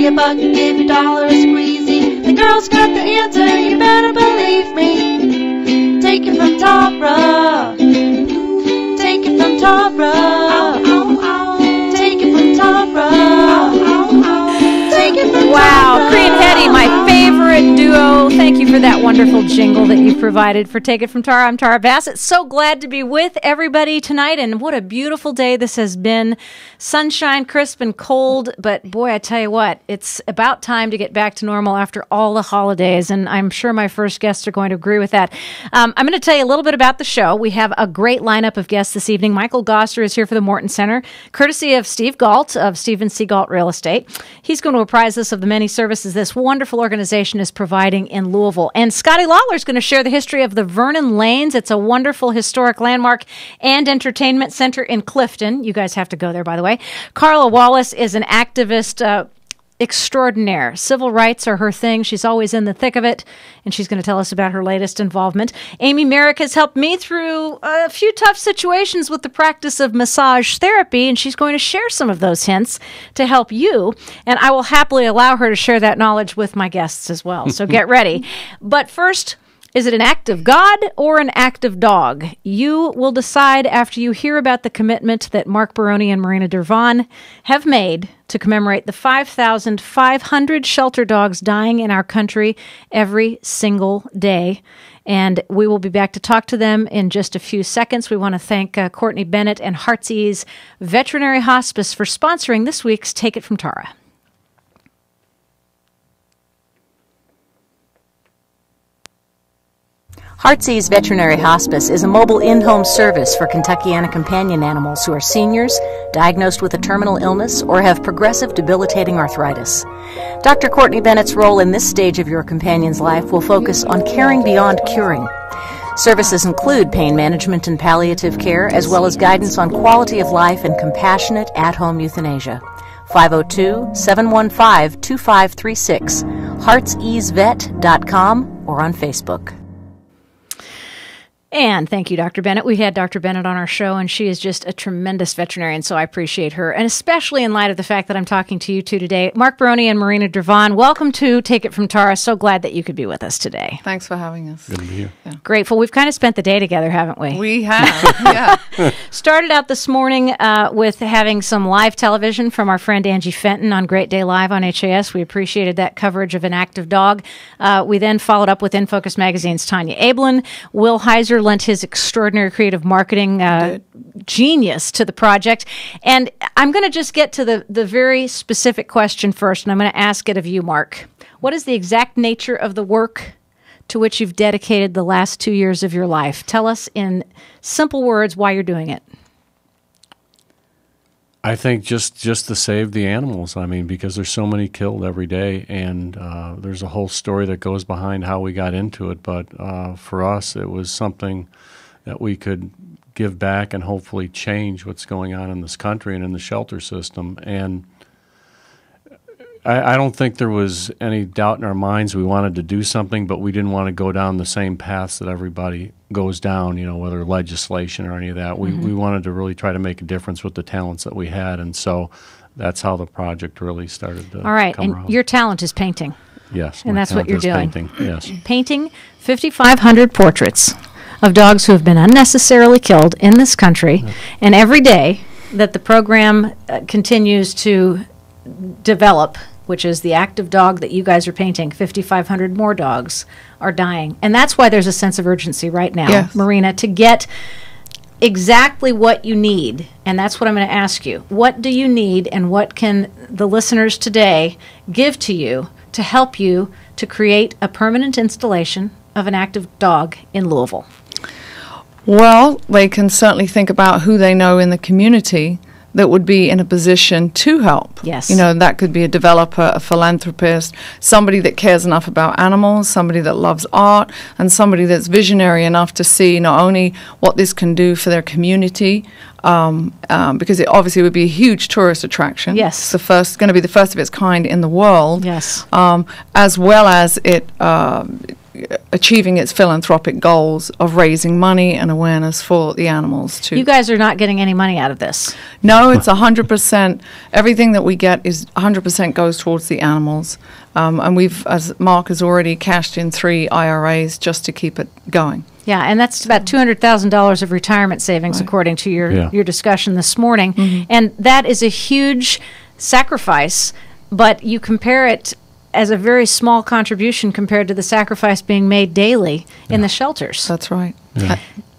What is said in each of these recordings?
you a buck and give your dollar a squeezy. The girl's got the answer, you better believe me. Take it from Tara. Take it from Tara. Take it from Tara. Take it from Wow, Tara. Cree and Hetty, my favorite duo. Thank you for that wonderful jingle that you provided for Take It From Tara. I'm Tara Bassett. So glad to be with everybody tonight, and what a beautiful day this has been. Sunshine, crisp and cold, but boy, I tell you what, it's about time to get back to normal after all the holidays, and I'm sure my first guests are going to agree with that. I'm going to tell you a little bit about the show. We have a great lineup of guests this evening. Michael Gosser is here for the Morton Center, courtesy of Steve Galt of Stephen C. Galt Real Estate. He's going to apprise us of the many services this wonderful organization is providing in Louisville. And Scotty Lawler is going to share the history of the Vernon Lanes. It's a wonderful historic landmark and entertainment center in Clifton. You guys have to go there, by the way. Carla Wallace is an activist extraordinaire. Civil rights are her thing. She's always in the thick of it, and she's going to tell us about her latest involvement. Amy Merrick has helped me through a few tough situations with the practice of massage therapy, and she's going to share some of those hints to help you, and I will happily allow her to share that knowledge with my guests as well. So get ready. But first, is it an act of God or an act of dog? You will decide after you hear about the commitment that Mark Baroni and Marina Dervon have made to commemorate the 5,500 shelter dogs dying in our country every single day. And we will be back to talk to them in just a few seconds. We want to thank Courtney Bennett and Heartsease Veterinary Hospice for sponsoring this week's Take It From Tara. Heartsease Veterinary Hospice is a mobile in-home service for Kentuckiana companion animals who are seniors, diagnosed with a terminal illness, or have progressive debilitating arthritis. Dr. Courtney Bennett's role in this stage of your companion's life will focus on caring beyond curing. Services include pain management and palliative care, as well as guidance on quality of life and compassionate at-home euthanasia. 502-715-2536, heartseasevet.com, or on Facebook. And thank you, Dr. Bennett. We had Dr. Bennett on our show, and she is just a tremendous veterinarian, so I appreciate her, and especially in light of the fact that I'm talking to you two today. Mark Baroni and Marina Dervon, welcome to Take It From Tara. So glad that you could be with us today. Thanks for having us. Good to be here. Yeah. Grateful. We've kind of spent the day together, haven't we? We have, yeah. Started out this morning with having some live television from our friend Angie Fenton on Great Day Live on HAS. We appreciated that coverage of an active dog. We then followed up with In Focus Magazine's Tanya Ablin. Will Heiser lent his extraordinary creative marketing genius to the project. And I'm going to just get to the very specific question first, and I'm going to ask it of you, Mark. What is the exact nature of the work to which you've dedicated the last 2 years of your life? Tell us in simple words why you're doing it. I think just to save the animals. I mean, because there's so many killed every day, and there's a whole story that goes behind how we got into it. But for us, it was something that we could give back and hopefully change what's going on in this country and in the shelter system. And I don't think there was any doubt in our minds we wanted to do something, but we didn't want to go down the same paths that everybody goes down, you know, whether legislation or any of that. We wanted to really try to make a difference with the talents that we had, and so that's how the project really started to All right, come and around. your talent is painting. Yes. And my that's what talent you're is doing. Painting, yes. Painting 5,500 portraits of dogs who have been unnecessarily killed in this country, and every day that the program continues to develop, which is the active dog that you guys are painting, 5,500 more dogs are dying. And that's why there's a sense of urgency right now, Yes. Marina, to get exactly what you need. And that's what I'm going to ask you. What do you need, and what can the listeners today give to you to help you to create a permanent installation of an active dog in Louisville? Well, they can certainly think about who they know in the community that would be in a position to help. Yes. You know, that could be a developer, a philanthropist, somebody that cares enough about animals, somebody that loves art, and somebody that's visionary enough to see not only what this can do for their community, because it obviously would be a huge tourist attraction. Yes. It's going to be the first of its kind in the world. Yes. As well as it achieving its philanthropic goals of raising money and awareness for the animals too. You guys are not getting any money out of this. No, it's 100%. Everything that we get is 100% goes towards the animals. And we've, as Mark has already cashed in 3 IRAs just to keep it going. Yeah, and that's about $200,000 of retirement savings, Right. according to your discussion this morning. Mm-hmm. And that is a huge sacrifice, but you compare it as a very small contribution compared to the sacrifice being made daily in the shelters. That's right.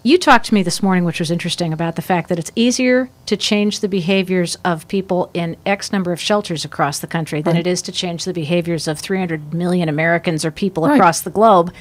You talked to me this morning, which was interesting, about the fact that it's easier to change the behaviors of people in X number of shelters across the country than it is to change the behaviors of 300 million Americans or people Right. across the globe.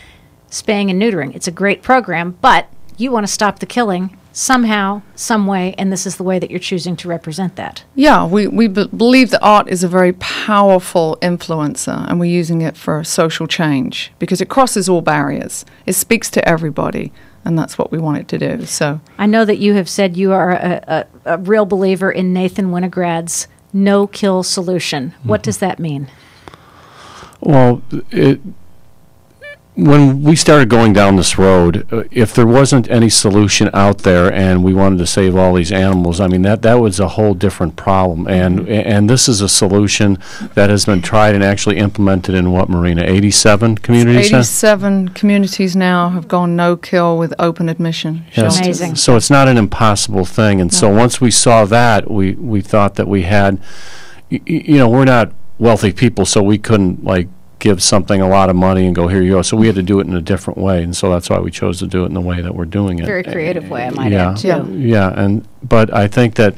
Spaying and neutering. It's a great program, but you want to stop the killing somehow, some way, and this is the way that you're choosing to represent that. Yeah, we believe that art is a very powerful influencer, and we're using it for social change because it crosses all barriers. It speaks to everybody, and that's what we want it to do. So I know that you have said you are a real believer in Nathan Winograd's no-kill solution. What does that mean? Well, when we started going down this road, if there wasn't any solution out there and we wanted to save all these animals, I mean, that was a whole different problem. And this is a solution that has been tried and actually implemented in what, Marina, 87 communities? 87 communities now have gone no-kill with open admission. Yes. Amazing. So it's not an impossible thing. And so once we saw that, we thought that we had, you know, we're not wealthy people, so we couldn't, like, give something a lot of money and go, here you go. So we had to do it in a different way, and so that's why we chose to do it in the way that we're doing it. Very creative way, I might yeah, add, too. Yeah. But I think that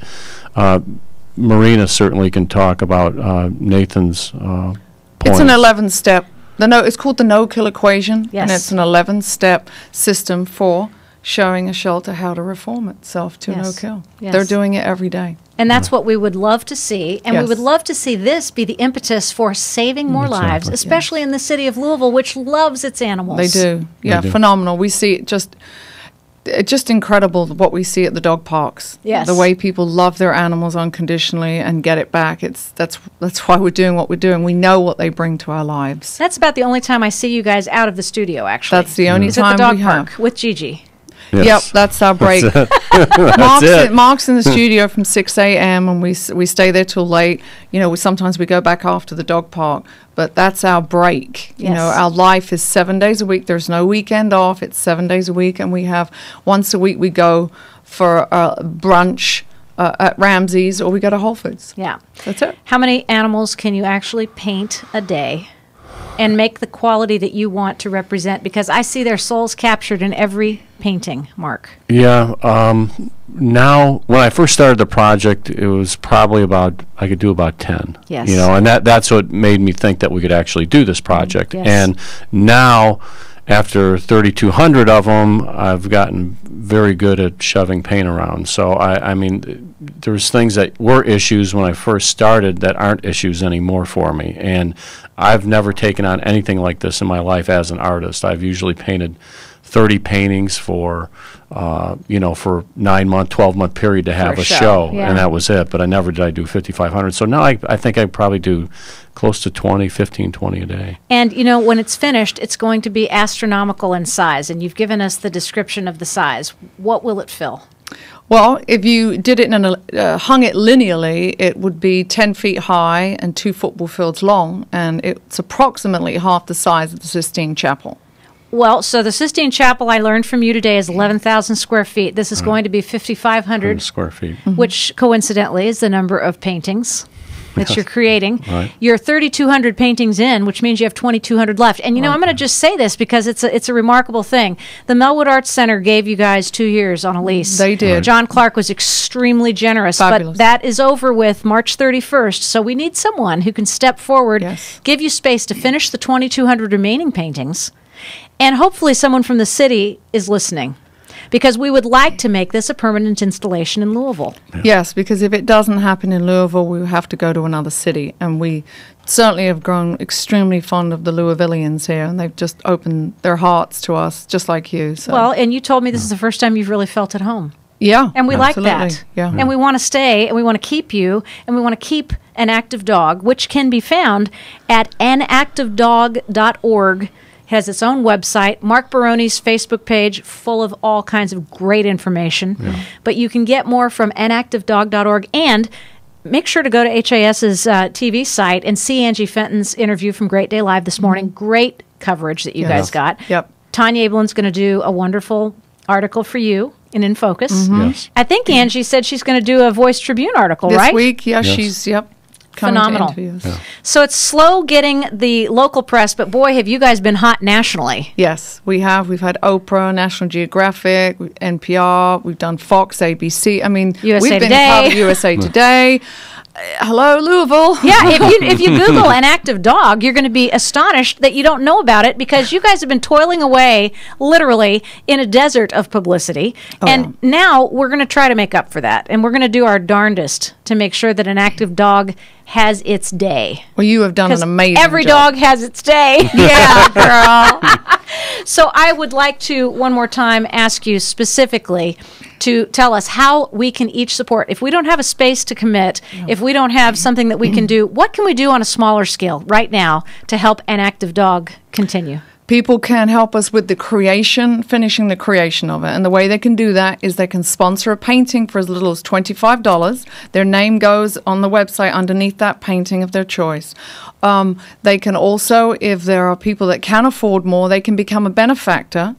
Marina certainly can talk about Nathan's points. It's an 11-step. It's called the no-kill equation, Yes. and it's an 11-step system for showing a shelter how to reform itself to Yes. no-kill. Yes. They're doing it every day. And that's what we would love to see. And we Yes. would love to see this be the impetus for saving more lives, Exactly. especially in the city of Louisville, which loves its animals. They do. Yeah, do. phenomenal. We see it just incredible what we see at the dog parks. Yes. The way people love their animals unconditionally and get it back. That's why we're doing what we're doing. We know what they bring to our lives. That's about the only time I see you guys out of the studio, actually. That's the only Is at time the dog we park have. with Gigi. Yes. Yep, that's our break. Mark's in the studio from 6 a.m. and we stay there till late. You know, sometimes we go back after the dog park, but that's our break. You know, Yes. our life is 7 days a week. There's no weekend off. It's 7 days a week, and we have once a week we go for brunch at Ramsey's or we go to Whole Foods. Yeah. That's it. How many animals can you actually paint a day and make the quality that you want to represent? Because I see their souls captured in every painting, Mark. Yeah. Now, when I first started the project, it was probably I could do about 10. Yes. You know, and that's what made me think that we could actually do this project. Yes. And now, after 3,200 of them, I've gotten very good at shoving paint around. So, I mean, there's things that were issues when I first started that aren't issues anymore for me. And I've never taken on anything like this in my life as an artist. I've usually painted 30 paintings for 9-month, 12-month period to have For a a show, show, yeah. and that was it. But I do 5,500. So now I think I probably do close to 20 a day. And, you know, when it's finished, it's going to be astronomical in size. And you've given us the description of the size. What will it fill? Well, if you did it hung it linearly, it would be 10 feet high and 2 football fields long, and it's approximately half the size of the Sistine Chapel. Well, so the Sistine Chapel, I learned from you today, is 11,000 square feet. This is going to be 5,500, Square feet. which coincidentally is the number of paintings that you're creating. Right. You're 3,200 paintings in, which means you have 2,200 left. And, you know, I'm going to just say this because it's a remarkable thing. The Melwood Arts Center gave you guys 2 years on a lease. They did. Right. John Clark was extremely generous. Fabulous. But that is over with March 31st. So we need someone who can step forward, Yes. give you space to finish the 2,200 remaining paintings. And hopefully someone from the city is listening, because we would like to make this a permanent installation in Louisville. Yes, because if it doesn't happen in Louisville, we have to go to another city. And we certainly have grown extremely fond of the Louisvillians here, and they've just opened their hearts to us, just like you. So. Well, and you told me this is the first time you've really felt at home. yeah, And we like absolutely. that. Yeah. And we want to stay, and we want to keep you, and we want to keep an active dog, which can be found at anactivedog.org. has its own website, Mark Baroni's Facebook page, full of all kinds of great information. But you can get more from inactivedog.org, and make sure to go to HAS's TV site and see Angie Fenton's interview from Great Day Live this morning. Great coverage that you guys got. Yep. Tanya Ablin's going to do a wonderful article for you in Focus. Yes. I think Angie said she's going to do a Voice Tribune article, This right? week, Yes. she's, coming Phenomenal. to interviews. Yeah. So it's slow getting the local press, but boy, have you guys been hot nationally. Yes, we have. We've had Oprah, National Geographic, NPR. We've done Fox, ABC. I mean, USA we've been Today. part of USA Today. Hello, Louisville. Yeah, if you Google an active dog, you're going to be astonished that you don't know about it, because you guys have been toiling away literally in a desert of publicity. And now we're going to try to make up for that. And we're going to do our darndest to make sure that an active dog has its day. Well, you have done an 'Cause amazing every job. dog has its day. Yeah, girl. So I would like to, one more time, ask you specifically to tell us how we can each support. If we don't have a space to commit, if we don't have something that we can do, what can we do on a smaller scale right now to help an active dog continue? People can help us with finishing the creation of it. And the way they can do that is they can sponsor a painting for as little as $25. Their name goes on the website underneath that painting of their choice. They can also, if there are people that can afford more, they can become a benefactor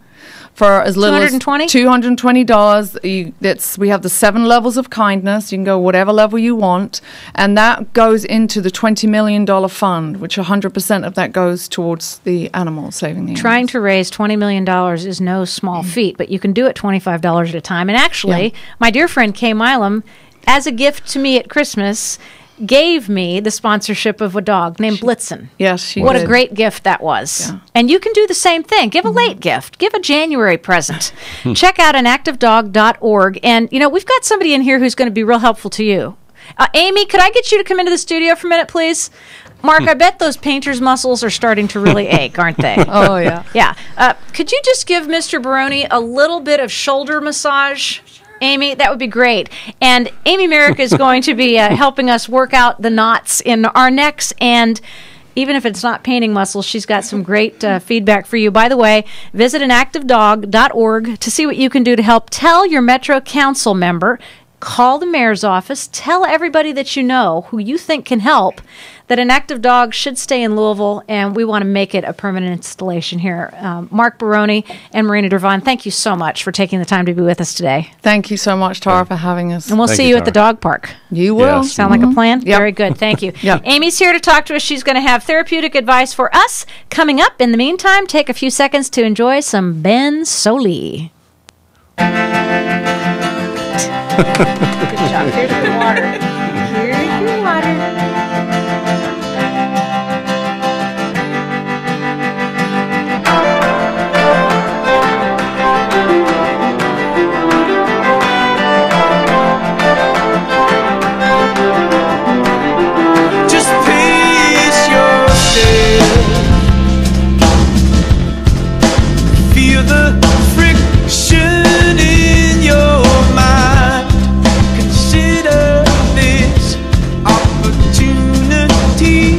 for as little as $220. We have the 7 levels of kindness. You can go whatever level you want, and that goes into the $20 million fund, which 100% of that goes towards the animals, saving the animals. Trying to raise $20 million is no small feat, but you can do it $25 at a time. And actually, my dear friend Kay Milam, as a gift to me at Christmas, gave me the sponsorship of a dog named Blitzen. Yes, she What did. a great gift that was. Yeah. And you can do the same thing. Give a late gift. Give a January present. Check out inactivedog.org. And, we've got somebody in here who's going to be real helpful to you. Amy, could I get you to come into the studio for a minute, please? Mark, I bet those painter's muscles are starting to really ache, aren't they? Oh, yeah. Yeah. Could you just give Mr. Baroni a little bit of shoulder massage? Amy, that would be great. And Amy Merrick is going to be helping us work out the knots in our necks. And even if it's not painting muscles, she's got some great feedback for you. By the way, visit inactivedog.org to see what you can do to help. Tell your Metro Council member, call the mayor's office, tell everybody that you know who you think can help that an active dog should stay in Louisville, and we want to make it a permanent installation here. Mark Baroni and Marina Dervon, thank you so much for taking the time to be with us today. Thank you so much, Tara, for having us. And we'll Thank see you, you at the Tara. dog park. You will. Yes. Sound like a plan? Yep. Very good. Thank you. Yep. Amy's here to talk to us. She's going to have therapeutic advice for us coming up. In the meantime, take a few seconds to enjoy some Ben Soli. Good job. Here's your water. Here's your water. Just pace yourself. Feel the friction in your mind. Consider this opportunity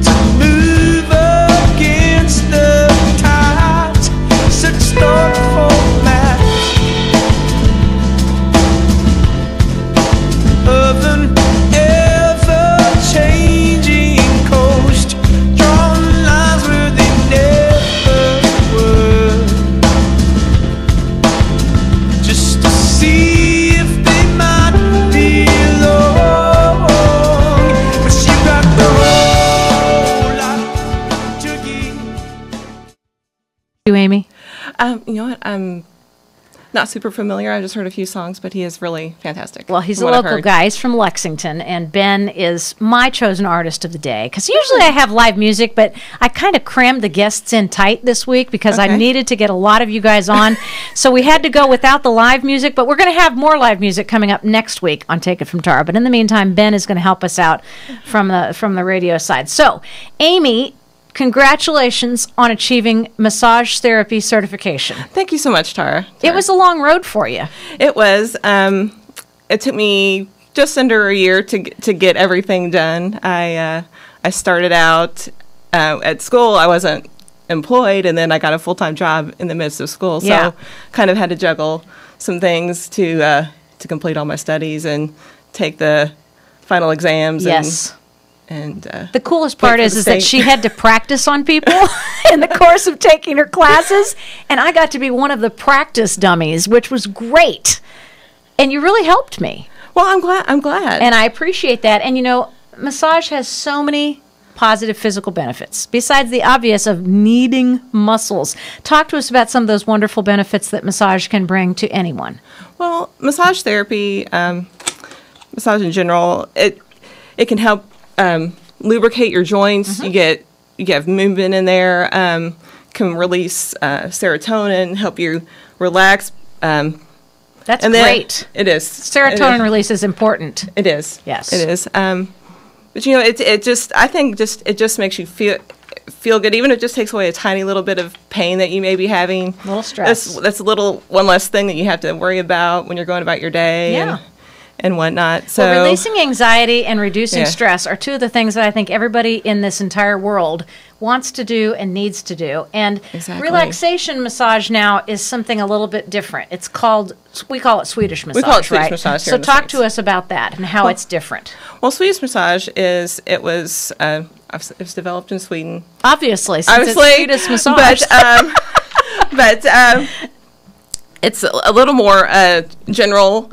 to move against the tides. Such thoughtful matters of an ever-changing coast, drawn lines where they never were, just to see if they might belong. But you got the whole lot to give. You, Amy? You know what? I'm not super familiar. I just heard a few songs, but he is really fantastic. Well, he's a from what I've local heard. guy. He's from Lexington, and Ben is my chosen artist of the day. Because usually I have live music, but I kind of crammed the guests in tight this week because I Okay. needed to get a lot of you guys on. So we had to go without the live music, but we're going to have more live music coming up next week on Take It From Tara. But in the meantime, Ben is going to help us out from the radio side. So, Amy, congratulations on achieving massage therapy certification. Thank you so much, Tara. It was a long road for you. It was. It took me just under a year to get everything done. I started out at school, I wasn't employed, and then I got a full-time job in the midst of school. So Yeah. kind of had to juggle some things to complete all my studies and take the final exams. Yes. And The coolest Wait part for is the that state. she had to practice on people in the course of taking her classes, and I got to be one of the practice dummies, which was great. And you really helped me, well, I'm glad. and I appreciate that. And you know, massage has so many positive physical benefits besides the obvious of needing muscles. Talk to us about some of those wonderful benefits that massage can bring to anyone. Well, massage therapy, massage in general, it can help lubricate your joints. Mm-hmm. You get movement in there. Can release serotonin, help you relax. That's And then great. it is Serotonin release is important. It is. Yes. It is. But you know, it just makes you feel good. Even if it just takes away a tiny little bit of pain that you may be having. A little stress. That's a little one less thing that you have to worry about when you're going about your day. Yeah. And whatnot. So Well, releasing anxiety and reducing Yeah. stress are two of the things that I think everybody in this entire world wants to do and needs to do. And Exactly. relaxation massage now is something a little bit different. We call it Swedish massage, call it Swedish right? massage here So in the talk States. to us about that and how it's different. Well, Swedish massage it was developed in Sweden. Obviously, since Obviously, it's Swedish massage. But it's a little more general.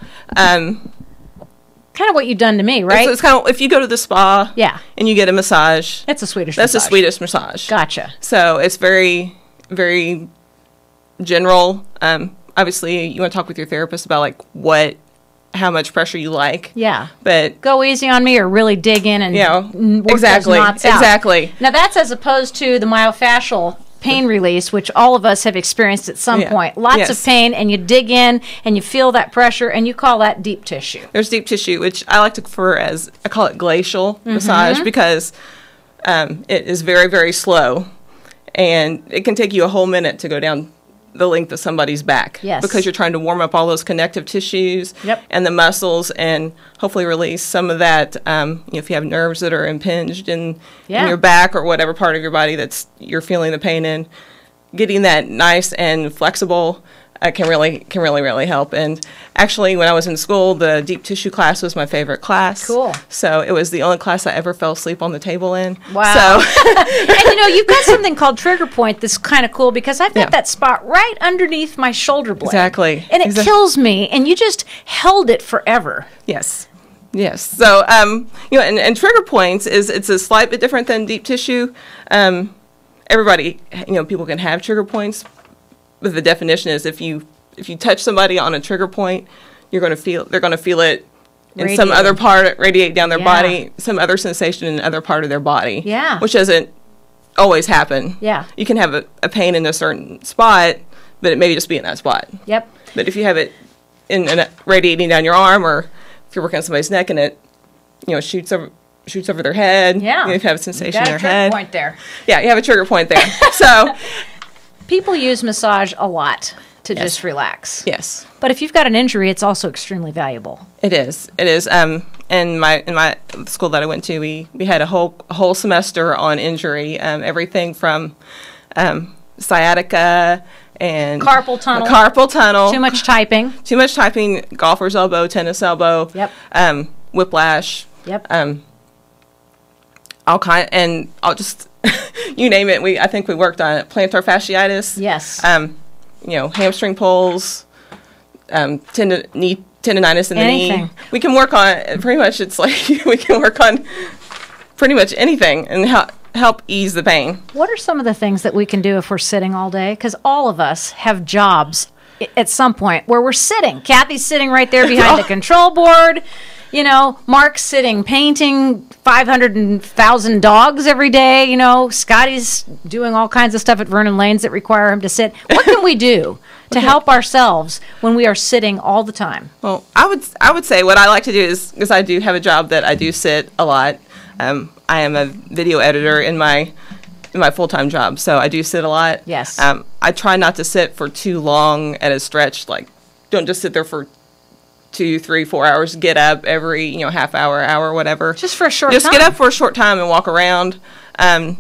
Kind of what you've done to me, right? So it's kind of if you go to the spa, Yeah. and you get a massage. It's a Swedish That's massage. a Swedish massage. Gotcha. So it's very, very general. Obviously, you want to talk with your therapist about like how much pressure you like. Yeah. But Go easy on me or really dig in and work exactly, those knots out. exactly. Now that's as opposed to the myofascial pain release, which all of us have experienced at some Yeah. point. Lots Yes. of pain, and you dig in and you feel that pressure, and you call that deep tissue. There's deep tissue, which I like to refer as I call it glacial Mm-hmm. massage because it is very, very slow, and it can take you a whole minute to go down the length of somebody's back. Yes. Because you're trying to warm up all those connective tissues Yep. and the muscles, and hopefully release some of that. If you have nerves that are impinged in your back or whatever part of your body that's you're feeling the pain in, getting that nice and flexible can really help. And actually, when I was in school, the deep tissue class was my favorite class. Cool. So it was the only class I ever fell asleep on the table in. Wow. So And you've got something called trigger point that's kind of cool because I've got Yeah. that spot right underneath my shoulder blade. Exactly. And it kills me, and you just held it forever. Yes. Yes. So, and trigger points it's a slight bit different than deep tissue. Everybody, people can have trigger points, but the definition is if you touch somebody on a trigger point, they're going to feel it in some other part, radiate down their body, some other sensation in another part of their body. Yeah. Which doesn't always happen. Yeah. You can have a pain in a certain spot, but it may just be in that spot. Yep. But if you have it in radiating down your arm, or if you're working on somebody's neck and it, shoots over their head. Yeah. You have a sensation Got in a their trigger head. point there. Yeah, you have a trigger point there. So, People use massage a lot to just relax. yes, But if you've got an injury, it's also extremely valuable. it is. It is. In my school that I went to, we had a whole semester on injury. Everything from sciatica and Carpal tunnel. Carpal tunnel. Too much typing. Too much typing. Golfer's elbow, tennis elbow. Yep. Whiplash. Yep. All kind, and I'll just you name it. I think we worked on it. Plantar fasciitis. Yes. Hamstring pulls, knee tendonitis in the Anything. knee. We can work on pretty much. It's like we can work on pretty much anything and help ease the pain. What are some of the things that we can do if we're sitting all day? Because all of us have jobs at some point where we're sitting. Kathy's sitting right there behind the control board. Mark's sitting painting 500,000 dogs every day. Scotty's doing all kinds of stuff at Vernon Lanes that require him to sit. What can we do to help ourselves when we are sitting all the time? Well, I would say what I like to do is, because I do have a job that I do sit a lot. I am a video editor in my full-time job, so I do sit a lot. Yes. I try not to sit for too long at a stretch. Like, don't just sit there for 2, 3, 4 hours. Get up every half hour, whatever. Just for a short Just time. get up for a short time and walk around.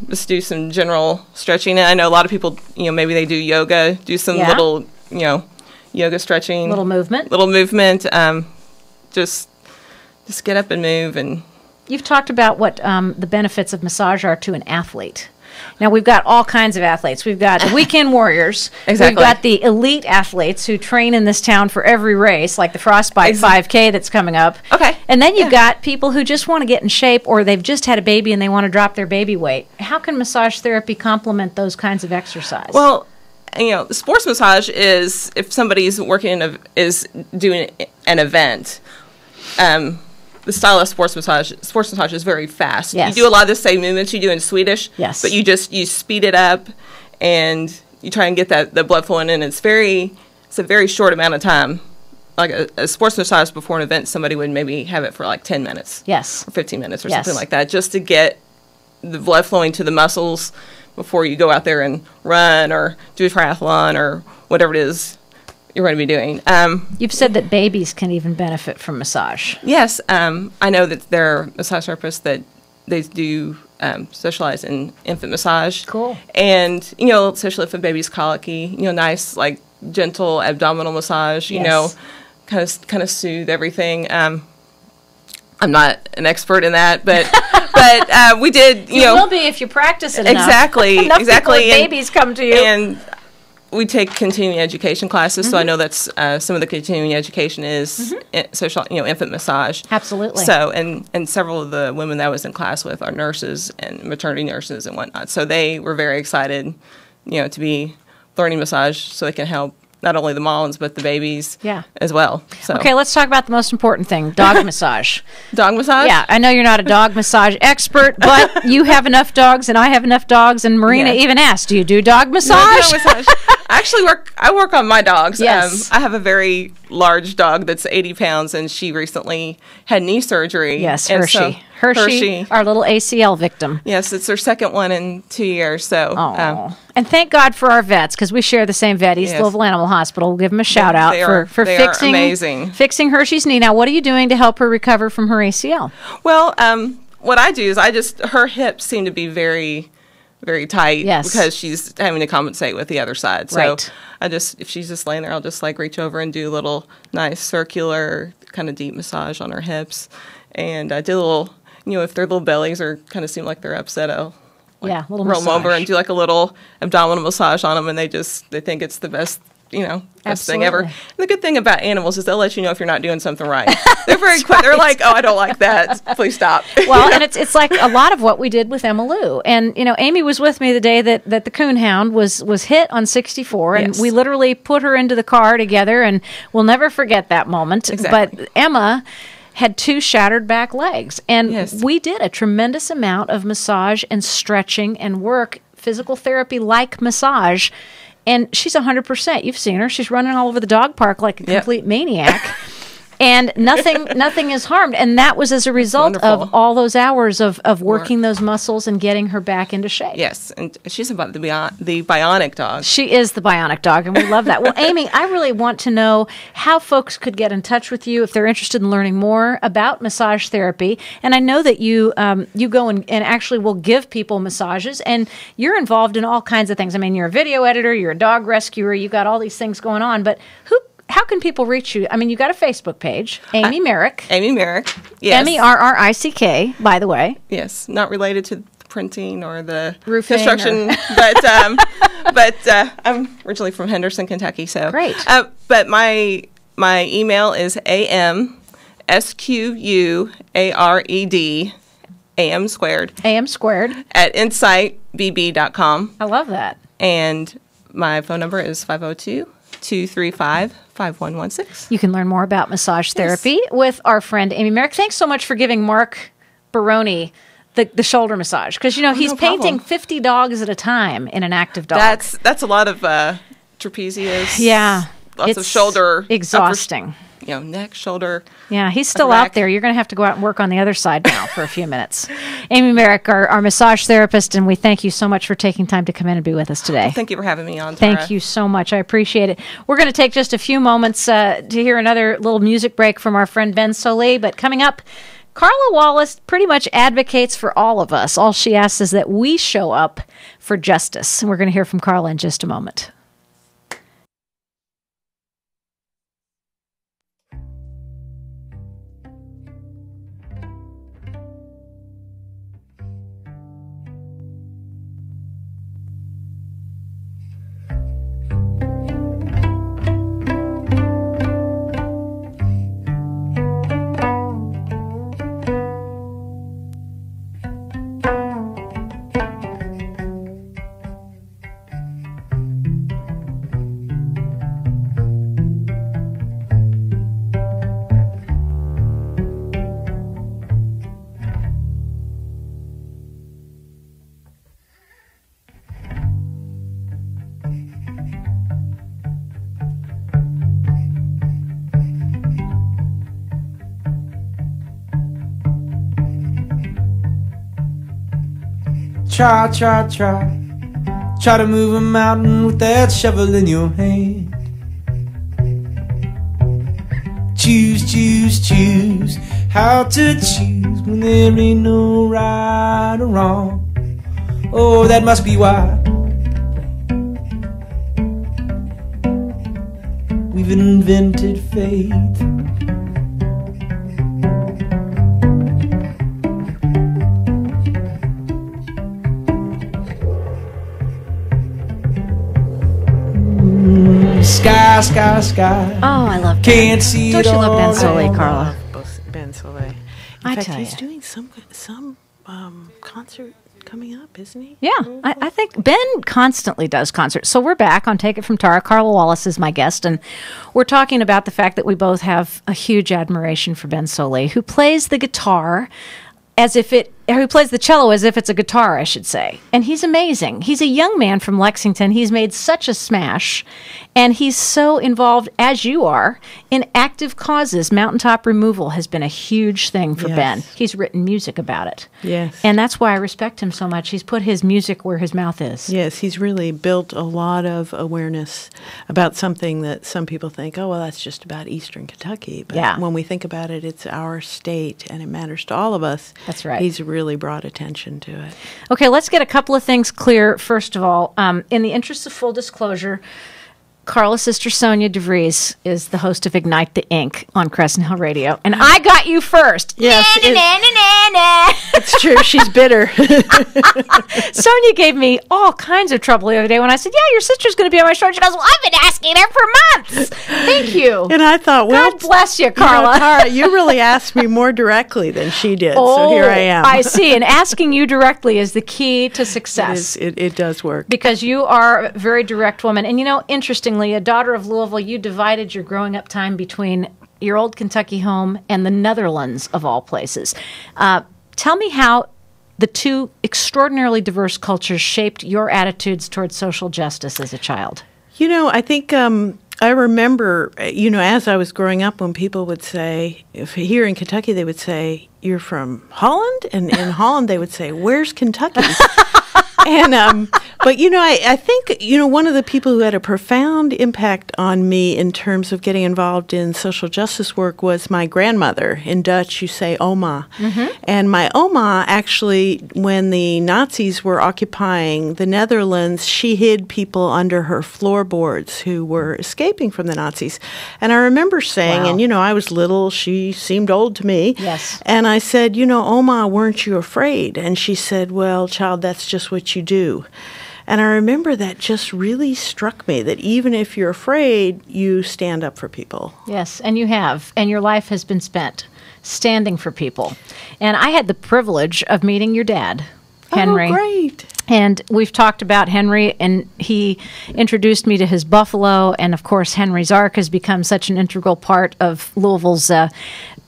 Just do some general stretching. And I know a lot of people, maybe they do yoga. Do some little, yoga stretching. Little movement. Just get up and move. And You've talked about what the benefits of massage are to an athlete. Now, we've got all kinds of athletes. We've got the weekend warriors. Exactly. We've got the elite athletes who train in this town for every race, like the Frostbite 5K that's coming up. Okay. And then you've got people who just want to get in shape, or they've just had a baby and they want to drop their baby weight. How can massage therapy complement those kinds of exercise? Well, sports massage is if somebody's is doing an event. The style of sports massage is very fast. Yes. You do a lot of the same movements you do in Swedish. Yes. But you speed it up, and you try and get the blood flowing in. It's a very short amount of time. Like a sports massage before an event, somebody would maybe have it for like 10 minutes. Yes. Or 15 minutes or Yes. something like that, just to get the blood flowing to the muscles before you go out there and run or do a triathlon or whatever it is you're going to be doing. You've said that babies can even benefit from massage. Yes, I know that there are massage therapists that they do specialize in infant massage. Cool. And, especially if a baby's colicky, nice, like, gentle abdominal massage, Yes. kind of soothe everything. I'm not an expert in that, but we did, You will be if you practice it enough. Exactly, Enough exactly. people with babies come to you. And we take continuing education classes, so I know that's some of the continuing education is social, infant massage. Absolutely. So, and several of the women that I was in class with are nurses and maternity nurses and whatnot. So they were very excited, to be learning massage, so they can help not only the moms but the babies as well. So. Okay, let's talk about the most important thing, dog massage. Dog massage? Yeah, I know you're not a dog massage expert, but you have enough dogs and I have enough dogs, and Marina Yes. even asked, do you do dog massage? No, dog massage. I work on my dogs. Yes. I have a very large dog that's 80 pounds, and she recently had knee surgery. Yes, And Hershey. so- Hershey, our little ACL victim. Yes, it's her second one in 2 years. So, Oh, and thank God for our vets, because we share the same vet, East Yes. Louisville Animal Hospital. We'll give them a shout out they for are fixing amazing. fixing Hershey's knee. Now, what are you doing to help her recover from her ACL? well, what I do is her hips seem to be very, very tight. Yes. Because she's having to compensate with the other side. So Right. if she's just laying there, I'll just like reach over and do a little nice circular kind of deep massage on her hips, and I do a little. If their little bellies kind of seem like they're upset, I'll Little roll them massage. over and do like a little abdominal massage on them, and they think it's the best, best thing ever. Absolutely. And the good thing about animals is they'll let you know if you're not doing something right. They're very quick. They're like, oh, I don't like that. Please stop. Well, and it's like a lot of what we did with Emma Lou. And, Amy was with me the day that the coonhound was hit on 64, and Yes. we literally put her into the car together, and we'll never forget that moment. Exactly. But Emma had 2 shattered back legs, and Yes. we did a tremendous amount of massage and stretching and work, physical therapy like massage, and she's 100%. You've seen her. She's running all over the dog park like a complete maniac. And nothing is harmed. And that was as a result of wonderful. all those hours of working those muscles and getting her back into shape. Yes, and she's about the bionic dog. She is the bionic dog, and we love that. Well, Amy, I really want to know how folks could get in touch with you if they're interested in learning more about massage therapy. And I know that you go and actually will give people massages, and you're involved in all kinds of things. I mean, you're a video editor, you're a dog rescuer, you've got all these things going on. But how can people reach you? I mean, you got a Facebook page, Amy Merrick. Amy Merrick. Yes. Merrick, by the way. Yes, not related to the printing or the Roofing construction, but I'm originally from Henderson, Kentucky. So Great. But my email is amsquared AM squared at insightbb.com, I love that. and my phone number is 502-235-5116. You can learn more about massage therapy with our friend Amy Merrick. Thanks so much for giving Mark Baroni the shoulder massage, because he's no painting problem. 50 dogs at a time in an active dog. That's a lot of trapezius. Yeah, Lots it's of shoulder. exhausting. Neck, shoulder. Yeah, he's still rack. out there. You're going to have to go out and work on the other side now for a few minutes. Amy Merrick, our massage therapist, and we thank you so much for taking time to come in and be with us today. Thank you for having me on, Tara. Thank you so much. I appreciate it. We're going to take just a few moments to hear another little music break from our friend Ben Solé, but coming up, Carla Wallace pretty much advocates for all of us. All she asks is that we show up for justice. And we're going to hear from Carla in just a moment. Try, try, try. Try to move a mountain with that shovel in your hand. Choose, choose, choose how to choose when there ain't no right or wrong. Oh, that must be why we've invented faith. Sky, sky, sky. Oh, I love Ben. Can't see Don't it you love Ben all. Solé, Carla? Ben Solé. I In fact, tell he's ya. doing some concert coming up, isn't he? Yeah, I think Ben constantly does concerts. So we're back on Take It From Tara. Carla Wallace is my guest, and we're talking about the fact that we both have a huge admiration for Ben Solé, who plays the guitar who plays the cello as if it's a guitar, I should say. And he's amazing. He's a young man from Lexington. He's made such a smash, and he's so involved, as you are, in active causes. Mountaintop removal has been a huge thing for Yes. Ben. He's written music about it. Yes. And that's why I respect him so much. He's put his music where his mouth is. Yes, he's really built a lot of awareness about something that some people think, oh, well, that's just about Eastern Kentucky. But Yeah. when we think about it, it's our state, and it matters to all of us. That's right. He's really brought attention to it. Okay, let's get a couple of things clear. First of all, in the interest of full disclosure, Carla's sister Sonia DeVries is the host of Ignite the Ink on Crescent Hill Radio, and I got you first. Yes, Na, na, na, na, na. It's true. She's bitter. Sonia gave me all kinds of trouble the other day when I said, "Yeah, your sister's going to be on my show." She goes, "Well, I've been asking her for months." Thank you. And I thought, well, God bless you, you know, Carla. Tara, you really asked me more directly than she did, Oh, so here I am. I see. And asking you directly is the key to success. It does work. Because you are a very direct woman. And, you know, interestingly, a daughter of Louisville, you divided your growing up time between your old Kentucky home and the Netherlands, of all places. Tell me how the two extraordinarily diverse cultures shaped your attitudes towards social justice as a child. You know, I think I remember, you know, as I was growing up, when people would say, if here in Kentucky, they would say, "You're from Holland?" And in Holland, they would say, "Where's Kentucky?" And but you know, I think, you know, one of the people who had a profound impact on me in terms of getting involved in social justice work was my grandmother. In Dutch, you say oma. And my oma actually, when the Nazis were occupying the Netherlands, she hid people under her floorboards who were escaping from the Nazis. And I remember saying, Wow. and you know, I was little, she seemed old to me. Yes. And I said, you know, Oma, weren't you afraid? And she said, well, child, that's just what you do. And I remember that just really struck me, that even if you're afraid, you stand up for people. Yes, and you have. And your life has been spent standing for people. And I had the privilege of meeting your dad, Henry. Oh, great. And we've talked about Henry, and he introduced me to his buffalo. And, of course, Henry's Ark has become such an integral part of Louisville's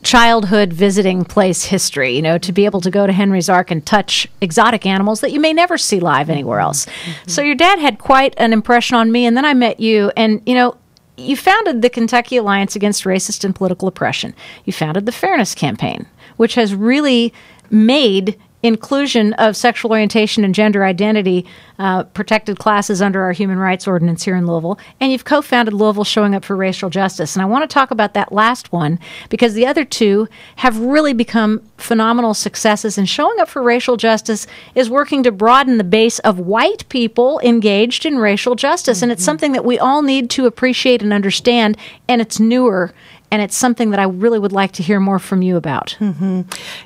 childhood visiting place history, you know, to be able to go to Henry's Ark and touch exotic animals that you may never see live anywhere else. So your dad had quite an impression on me, and then I met you, and, you know, you founded the Kentucky Alliance Against Racist and Political Oppression. You founded the Fairness Campaign, which has really made inclusion of sexual orientation and gender identity protected classes under our human rights ordinance here in Louisville, and you've co-founded Louisville Showing Up for Racial Justice. And I want to talk about that last one because the other two have really become phenomenal successes, and Showing Up for Racial Justice is working to broaden the base of white people engaged in racial justice, and it's something that we all need to appreciate and understand, and it's newer. And it's something that I really would like to hear more from you about.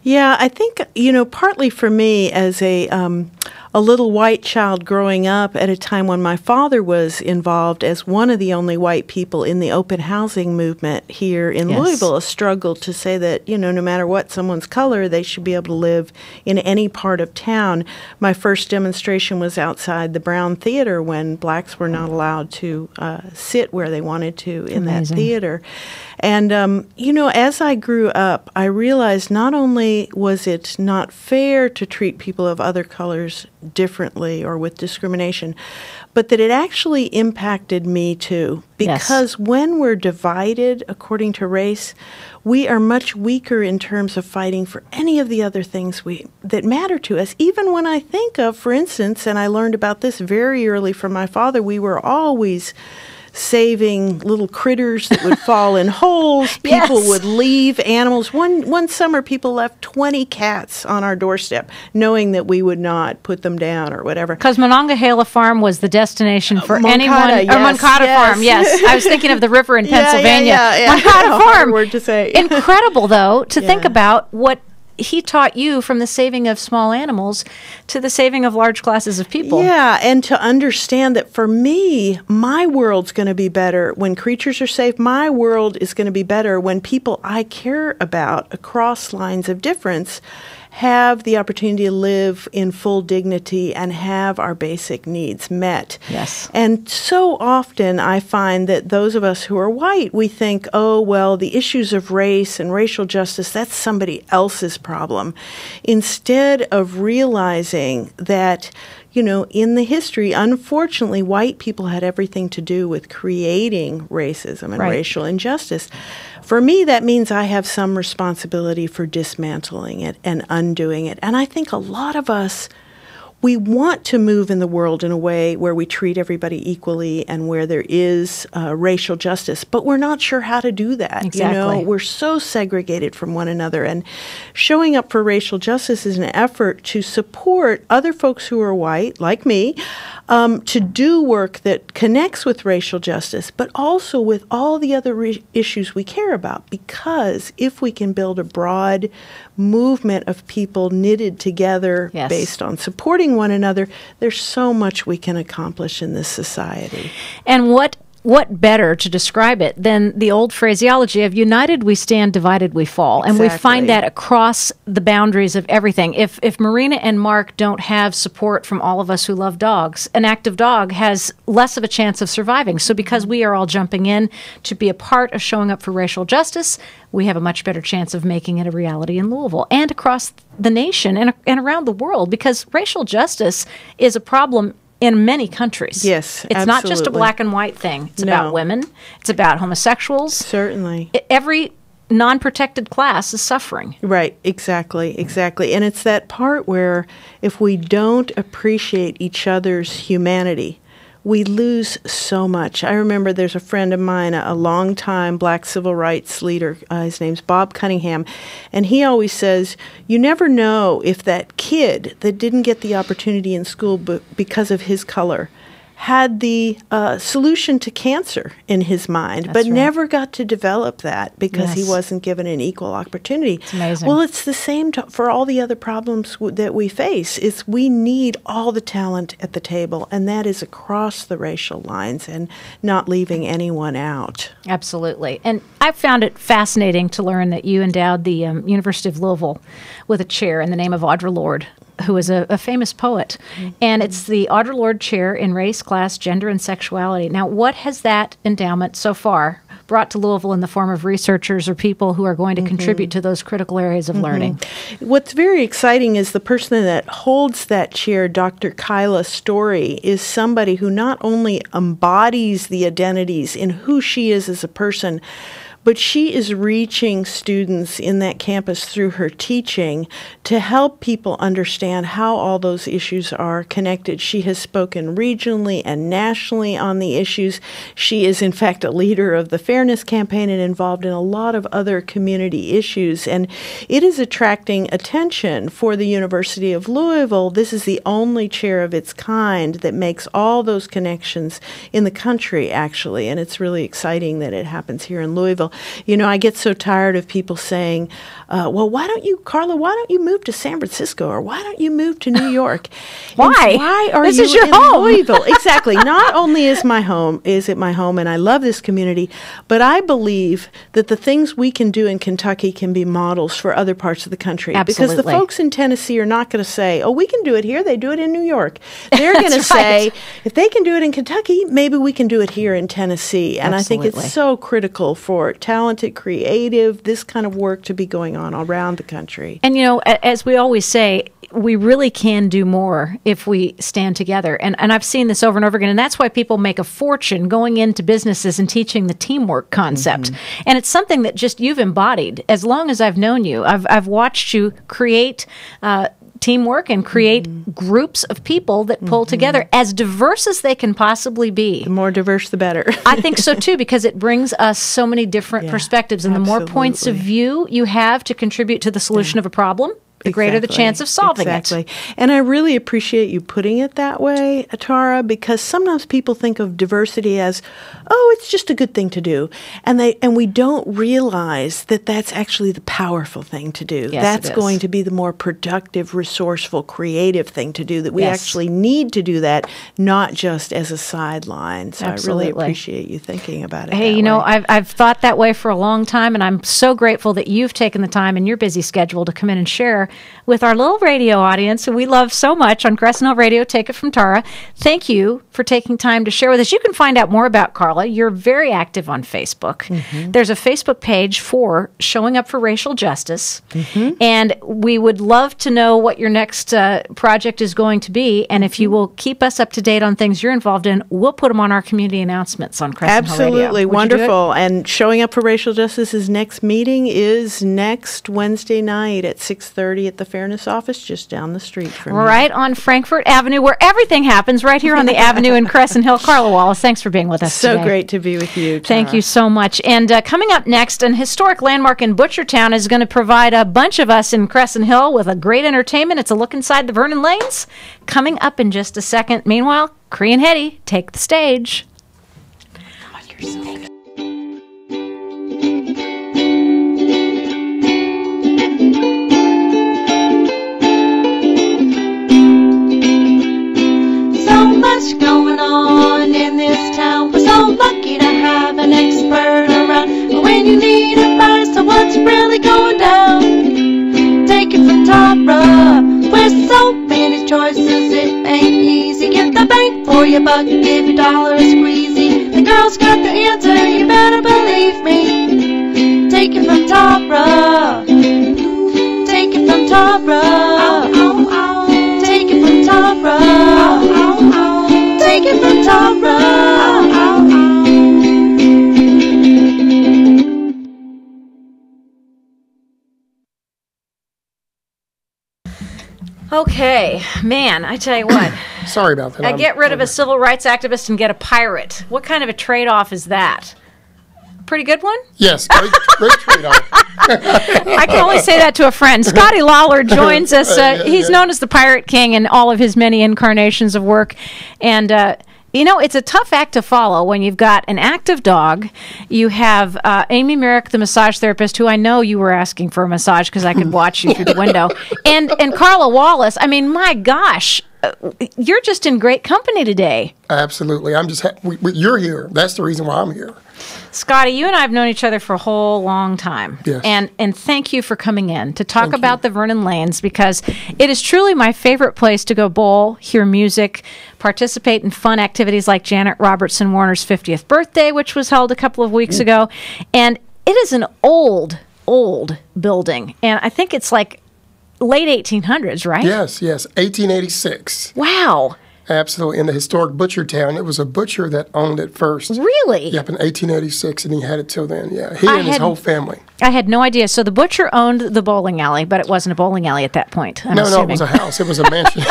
Yeah, I think, partly for me as a little white child growing up at a time when my father was involved as one of the only white people in the open housing movement here in Louisville, a struggle to say that, no matter what someone's color, they should be able to live in any part of town. My first demonstration was outside the Brown Theater when blacks were not allowed to sit where they wanted to in that theater. And, as I grew up, I realized not only was it not fair to treat people of other colors differently or with discrimination, but that it actually impacted me too. Because when we're divided according to race, we are much weaker in terms of fighting for any of the other things that matter to us. Even when I think of, for instance, and I learned about this very early from my father, we were always saving little critters that would fall in holes. People would leave animals. One summer, people left 20 cats on our doorstep, knowing that we would not put them down or whatever. Because Monongahela Farm was the destination for Moncada, anyone. Or Moncada Farm, yes. I was thinking of the river in Pennsylvania. Moncada Farm. Hard word to say. Incredible, though, to think about what he taught you from the saving of small animals to the saving of large classes of people. Yeah, and to understand that for me, my world's going to be better when creatures are safe. My world is going to be better when people I care about across lines of difference have the opportunity to live in full dignity and have our basic needs met. Yes. And so often I find that those of us who are white, we think, oh, well, the issues of race and racial justice, that's somebody else's problem. Instead of realizing that, in the history, unfortunately, white people had everything to do with creating racism and racial injustice. For me, that means I have some responsibility for dismantling it and undoing it. And I think a lot of us, we want to move in the world in a way where we treat everybody equally and where there is racial justice, but we're not sure how to do that. Exactly. We're so segregated from one another. And Showing Up for Racial Justice is an effort to support other folks who are white, like me, to do work that connects with racial justice, but also with all the other issues we care about. Because if we can build a broad movement of people knitted together based on supporting one another, there's so much we can accomplish in this society. And what better to describe it than the old phraseology of united we stand, divided we fall. And we find that across the boundaries of everything. If Marina and Mark don't have support from all of us who love dogs, an active dog has less of a chance of surviving. So because we are all jumping in to be a part of Showing Up for Racial Justice, we have a much better chance of making it a reality in Louisville and across the nation and around the world, because racial justice is a problem in many countries. Yes, it's not just a black and white thing. It's about women. It's about homosexuals. Certainly. Every non-protected class is suffering. Right, exactly. And it's that part where if we don't appreciate each other's humanity, we lose so much. I remember there's a friend of mine, a longtime black civil rights leader. His name's Bob Cunningham. And he always says, you never know if that kid that didn't get the opportunity in school because of his color had the solution to cancer in his mind, but never got to develop that because he wasn't given an equal opportunity. It's amazing. Well, it's the same for all the other problems that we face. It's we need all the talent at the table, and that is across the racial lines and not leaving anyone out. Absolutely. And I found it fascinating to learn that you endowed the University of Louisville with a chair in the name of Audre Lorde, who is a famous poet. And it's the Audre Lorde Chair in Race, Class, Gender, and Sexuality. Now, what has that endowment so far brought to Louisville in the form of researchers or people who are going to contribute to those critical areas of learning? What's very exciting is the person that holds that chair, Dr. Kyla Story, is somebody who not only embodies the identities in who she is as a person, but she is reaching students in that campus through her teaching to help people understand how all those issues are connected. She has spoken regionally and nationally on the issues. She is, in fact, a leader of the Fairness Campaign and involved in a lot of other community issues. And it is attracting attention for the University of Louisville. This is the only chair of its kind that makes all those connections in the country, actually. And it's really exciting that it happens here in Louisville. You know, I get so tired of people saying, well, Carla, why don't you move to San Francisco, or why don't you move to New York? Why? Why are This you is your in home. Louisville? Exactly. Not only is it my home, and I love this community, but I believe that the things we can do in Kentucky can be models for other parts of the country. Absolutely. Because the folks in Tennessee are not going to say, oh, we can do it here, they do it in New York. They're going to say, if they can do it in Kentucky, maybe we can do it here in Tennessee. And Absolutely. I think it's so critical for talented, creative, this kind of work to be going on around the country. And, you know, as we always say, we really can do more if we stand together. And I've seen this over and over again. And that's why people make a fortune going into businesses and teaching the teamwork concept. And it's something that just you've embodied. As long as I've known you, I've watched you create teamwork and create groups of people that pull together as diverse as they can possibly be. The more diverse, the better. I think so too, because it brings us so many different perspectives, and the more points of view you have to contribute to the solution of a problem, the greater the chance of solving it. And I really appreciate you putting it that way, Tara, because sometimes people think of diversity as, oh, it's just a good thing to do. And we don't realize that that's actually the powerful thing to do. Yes, that's it is. going to be the more productive, resourceful, creative thing to do, that we actually need to do that, not just as a sideline. So Absolutely. I really appreciate you thinking about it. Hey, that you know, way. I've thought that way for a long time, and I'm so grateful that you've taken the time in your busy schedule to come in and share with our little radio audience who we love so much on Crescent Hill Radio. Take it from Tara. Thank you for taking time to share with us. You can find out more about Carla. You're very active on Facebook. There's a Facebook page for Showing Up for Racial Justice, and we would love to know what your next project is going to be. And if you will keep us up to date on things you're involved in, we'll put them on our community announcements on Crescent Hill Radio. Absolutely. Would you do it? Wonderful. And Showing Up for Racial Justice's next meeting is next Wednesday night at 6:30 at the Fairness office just down the street from here. Right on Frankfort Avenue, where everything happens, right here on the Avenue in Crescent Hill. Carla Wallace, thanks for being with us So today. great to be with you, Tara. Thank you so much. And coming up next, an historic landmark in Butchertown is going to provide a bunch of us in Crescent Hill with a great entertainment. It's a look inside the Vernon Lanes. Coming up in just a second. Meanwhile, Cree and Hetty take the stage. Oh, you're so good. So much going on in this town. We're so lucky to have an expert around. But when you need advice on what's really going down, take it from Tara. With so many choices, it ain't easy. Get the bang for your buck, give your dollar a squeezy. The girl's got the answer, you better believe me. Take it from Tara. Take it from Tara. Take it from Tara. Take it from Tara. Okay, man, I tell you what. Sorry about that. I get rid of a civil rights activist and get a pirate. What kind of a trade-off is that? Pretty good one? Yes, great trade-off. I can only say that to a friend. Scotty Lawler joins us. He's known as the Pirate King in all of his many incarnations of work. And, you know, it's a tough act to follow when you've got an active dog. You have Amy Merrick, the massage therapist, who I know you were asking for a massage because I could watch you through the window. And Carla Wallace. I mean, my gosh, you're just in great company today. Absolutely. I'm just you're here. That's the reason why I'm here. Scotty, you and I have known each other for a whole long time. Yes. And thank you for coming in to talk about the Vernon Lanes, because it is truly my favorite place to go bowl, hear music, participate in fun activities like Janet Robertson Warner's 50th birthday, which was held a couple of weeks ago. And it is an old building. And I think it's like late 1800s, right? Yes, 1886. Wow. Absolutely. In the historic butcher town, it was a butcher that owned it first. Really? Yep, in 1886, and he had it till then. Yeah, he and his whole family. I had no idea. So the butcher owned the bowling alley, but it wasn't a bowling alley at that point. I'm No, assuming. it was a house. It was a mansion.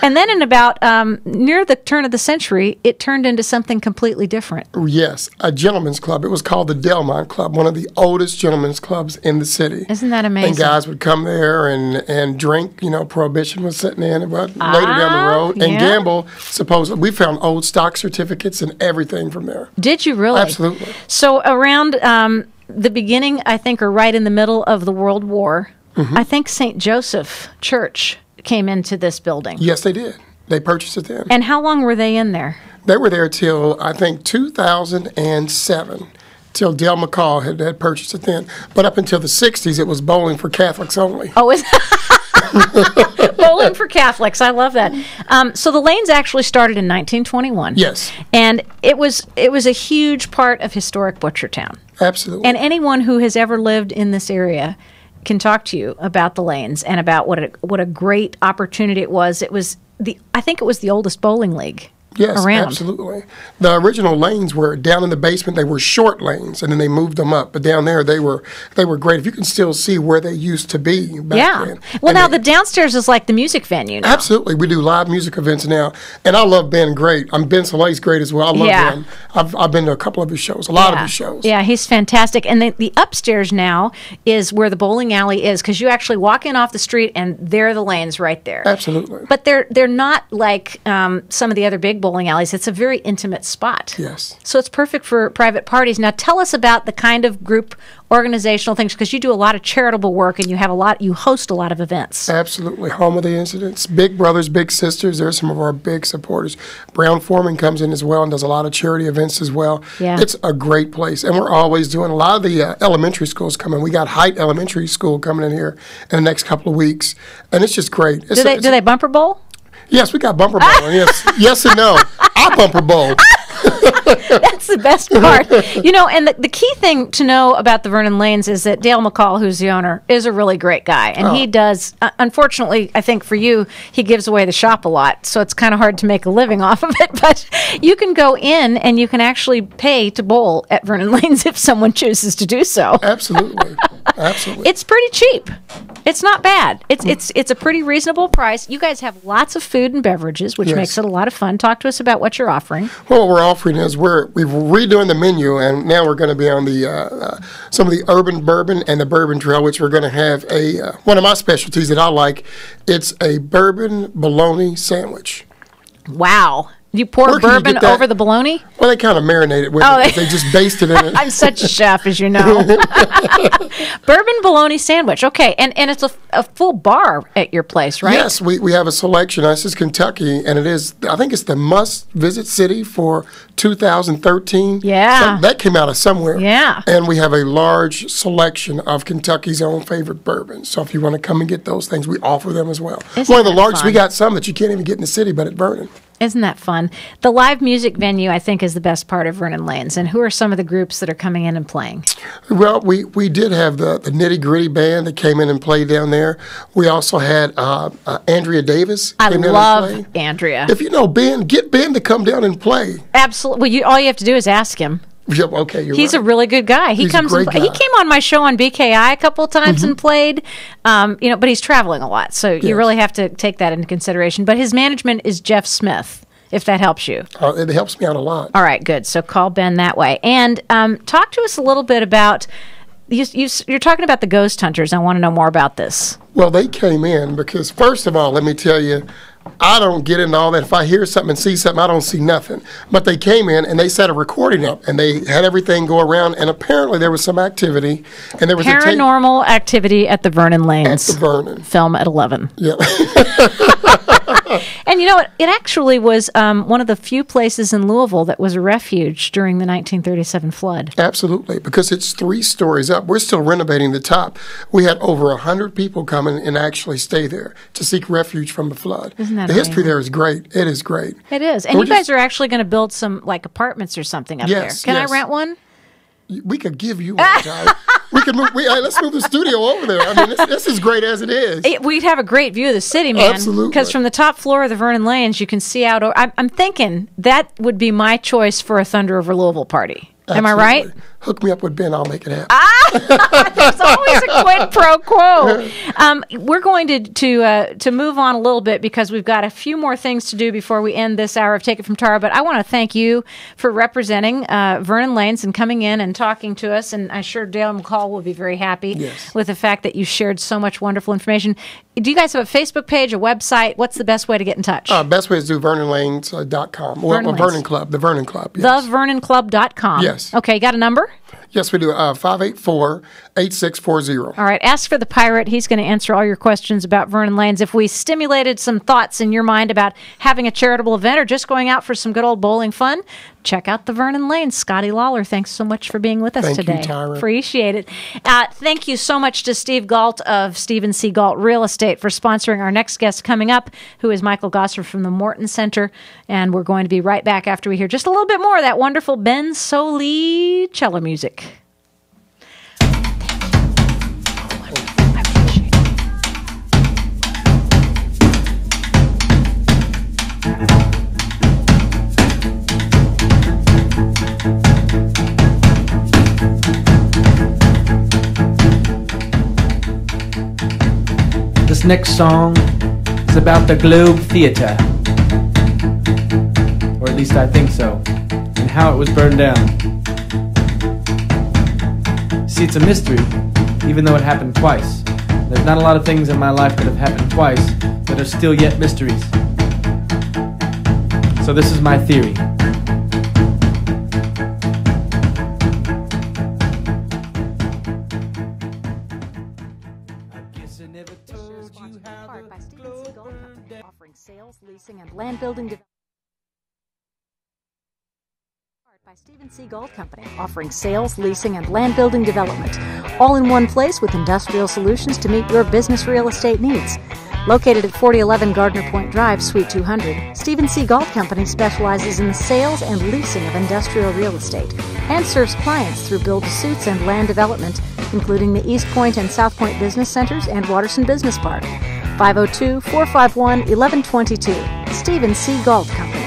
And then in about near the turn of the century, it turned into something completely different. Yes, a gentleman's club. It was called the Delmont Club, one of the oldest gentlemen's clubs in the city. Isn't that amazing? And guys would come there and drink. You know, Prohibition was sitting in about later down the road and gamble. Supposedly, we found old stock certificates and everything from there. Did you really? Absolutely. So around the beginning, I think, or right in the middle of the World War, I think St. Joseph Church came into this building. Yes, they did. They purchased it then. And how long were they in there? They were there till, I think, 2007, till Dale McCall had purchased it then. But up until the 60s, it was bowling for Catholics only. Oh, is bowling for Catholics. I love that. So the lanes actually started in 1921. Yes. And it was a huge part of historic Butchertown. Absolutely. And anyone who has ever lived in this area can talk to you about the lanes and about what a great opportunity it was. I think it was the oldest bowling league. Yes, around. Absolutely. The original lanes were down in the basement. They were short lanes, and then they moved them up. But down there, they were great. If you can still see where they used to be back then. Well, now the downstairs is like the music venue now. Absolutely. We do live music events now. And I love Ben Great. Ben Soleil's great as well. I love him. I've been to a couple of his shows, a lot of his shows. Yeah, he's fantastic. And the upstairs now is where the bowling alley is, because you actually walk in off the street, and there are the lanes right there. Absolutely. But they're not like some of the other big bowling alleys. It's a very intimate spot. Yes. So it's perfect for private parties. Now tell us about the kind of group organizational things, because you do a lot of charitable work and you host a lot of events. Absolutely. Home of the Incidents, Big Brothers, Big Sisters, they're some of our big supporters. Brown Foreman comes in as well and does a lot of charity events as well. Yeah. It's a great place. And we're always doing a lot of the elementary schools coming. We got Height Elementary School coming in here in the next couple of weeks. And it's just great. Do they bumper bowl? Yes, we got bumper bowling. Yes and no. I bumper bowl. That's the best part. And the key thing to know about the Vernon Lanes is that Dale McCall, who's the owner, is a really great guy. And he does, unfortunately, I think for you, he gives away the shop a lot. So it's kind of hard to make a living off of it. But you can go in and you can actually pay to bowl at Vernon Lanes if someone chooses to do so. Absolutely. Absolutely. It's pretty cheap. It's not bad. It's a pretty reasonable price. You guys have lots of food and beverages, which makes it a lot of fun. Talk to us about what you're offering. Well, what we're offering is we're redoing the menu, and now we're going to be on the some of the urban bourbon and the bourbon trail, which we're going to have one of my specialties that I like. It's a bourbon bologna sandwich. Wow. You pour bourbon over the bologna? Well, they kind of marinate it with it. They just baste it in it. I'm such a chef, as you know. Bourbon bologna sandwich. Okay, and it's a full bar at your place, right? Yes, we have a selection. This is Kentucky, and I think it's the must-visit city for 2013. Yeah. So that came out of somewhere. Yeah. And we have a large selection of Kentucky's own favorite bourbons. So if you want to come and get those things, we offer them as well. One of the largest. We got some that you can't even get in the city, but at Vernon. Isn't that fun? The live music venue, I think, is the best part of Vernon Lanes. And who are some of the groups that are coming in and playing? Well, we did have the Nitty Gritty Band that came in and played down there. We also had Andrea Davis. I love Andrea. If you know Ben, get Ben to come down and play. Absolutely. Well, all you have to do is ask him. Yep, okay, He's a really good guy. He came on my show on BKI a couple of times and played. But he's traveling a lot, so you really have to take that into consideration. But his management is Jeff Smith, if that helps you. It helps me out a lot. All right, good. So call Ben that way. And talk to us a little bit about, you're talking about the ghost hunters. I want to know more about this. Well, they came in because, first of all, let me tell you, I don't get into all that. If I hear something and see something, I don't see nothing. But they came in and they set a recording up and they had everything go around. And apparently there was some activity. And there was paranormal activity at the Vernon Lanes. At the Vernon. Film at 11. Yeah. And you know what? It actually was one of the few places in Louisville that was a refuge during the 1937 flood. Absolutely, because it's 3 stories up. We're still renovating the top. We had over 100 people come in and actually stay there to seek refuge from the flood. Isn't that the amazing? history there is great. It is great. It is. And you guys are actually going to build some like apartments or something up there. Can I rent one? We could give you one, Tyra. We could move. Let's move the studio over there. I mean, this is great as it is. We'd have a great view of the city, man. Absolutely. Because from the top floor of the Vernon Lanes, you can see out. I'm thinking that would be my choice for a Thunder Over Louisville party. Am I right? Absolutely. Hook me up with Ben. I'll make it happen. There's always a quid pro quo. We're going to move on a little bit because we've got a few more things to do before we end this hour of Take It From Tara. But I want to thank you for representing Vernon Lanes and coming in and talking to us. And I'm sure Dale McCall will be very happy with the fact that you shared so much wonderful information. Do you guys have a Facebook page, a website? What's the best way to get in touch? Best way is do VernonLanes.com or Vernon Club, the Vernon Club. Yes. TheVernonClub.com. Yes. Okay, got a number? Yes, we do. 584-8640. All right, ask for the pirate. He's going to answer all your questions about Vernon Lanes. If we stimulated some thoughts in your mind about having a charitable event or just going out for some good old bowling fun, check out the Vernon Lanes. Scotty Lawler, thanks so much for being with us today. Thank you, Tyra. Appreciate it. Thank you so much to Steve Galt of Stephen C. Galt Real Estate for sponsoring our next guest coming up, who is Michael Gosser from the Morton Center. And we're going to be right back after we hear just a little bit more of that wonderful Ben Sollee cello music. This next song is about the Globe Theatre. Or at least I think so. And how it was burned down. See, it's a mystery, even though it happened twice. There's not a lot of things in my life that have happened twice that are still yet mysteries. So this is my theory. By Stephen C. Galt Company, offering sales, leasing, and land building development. By Stephen C. Galt Company, offering sales, leasing, and land building development, all in one place with industrial solutions to meet your business real estate needs. Located at 4011 Gardner Point Drive, Suite 200, Stephen C. Galt Company specializes in the sales and leasing of industrial real estate and serves clients through build-to-suits and land development, including the East Point and South Point Business Centers and Watterson Business Park. 502-451-1122. Stephen C. Galt Company.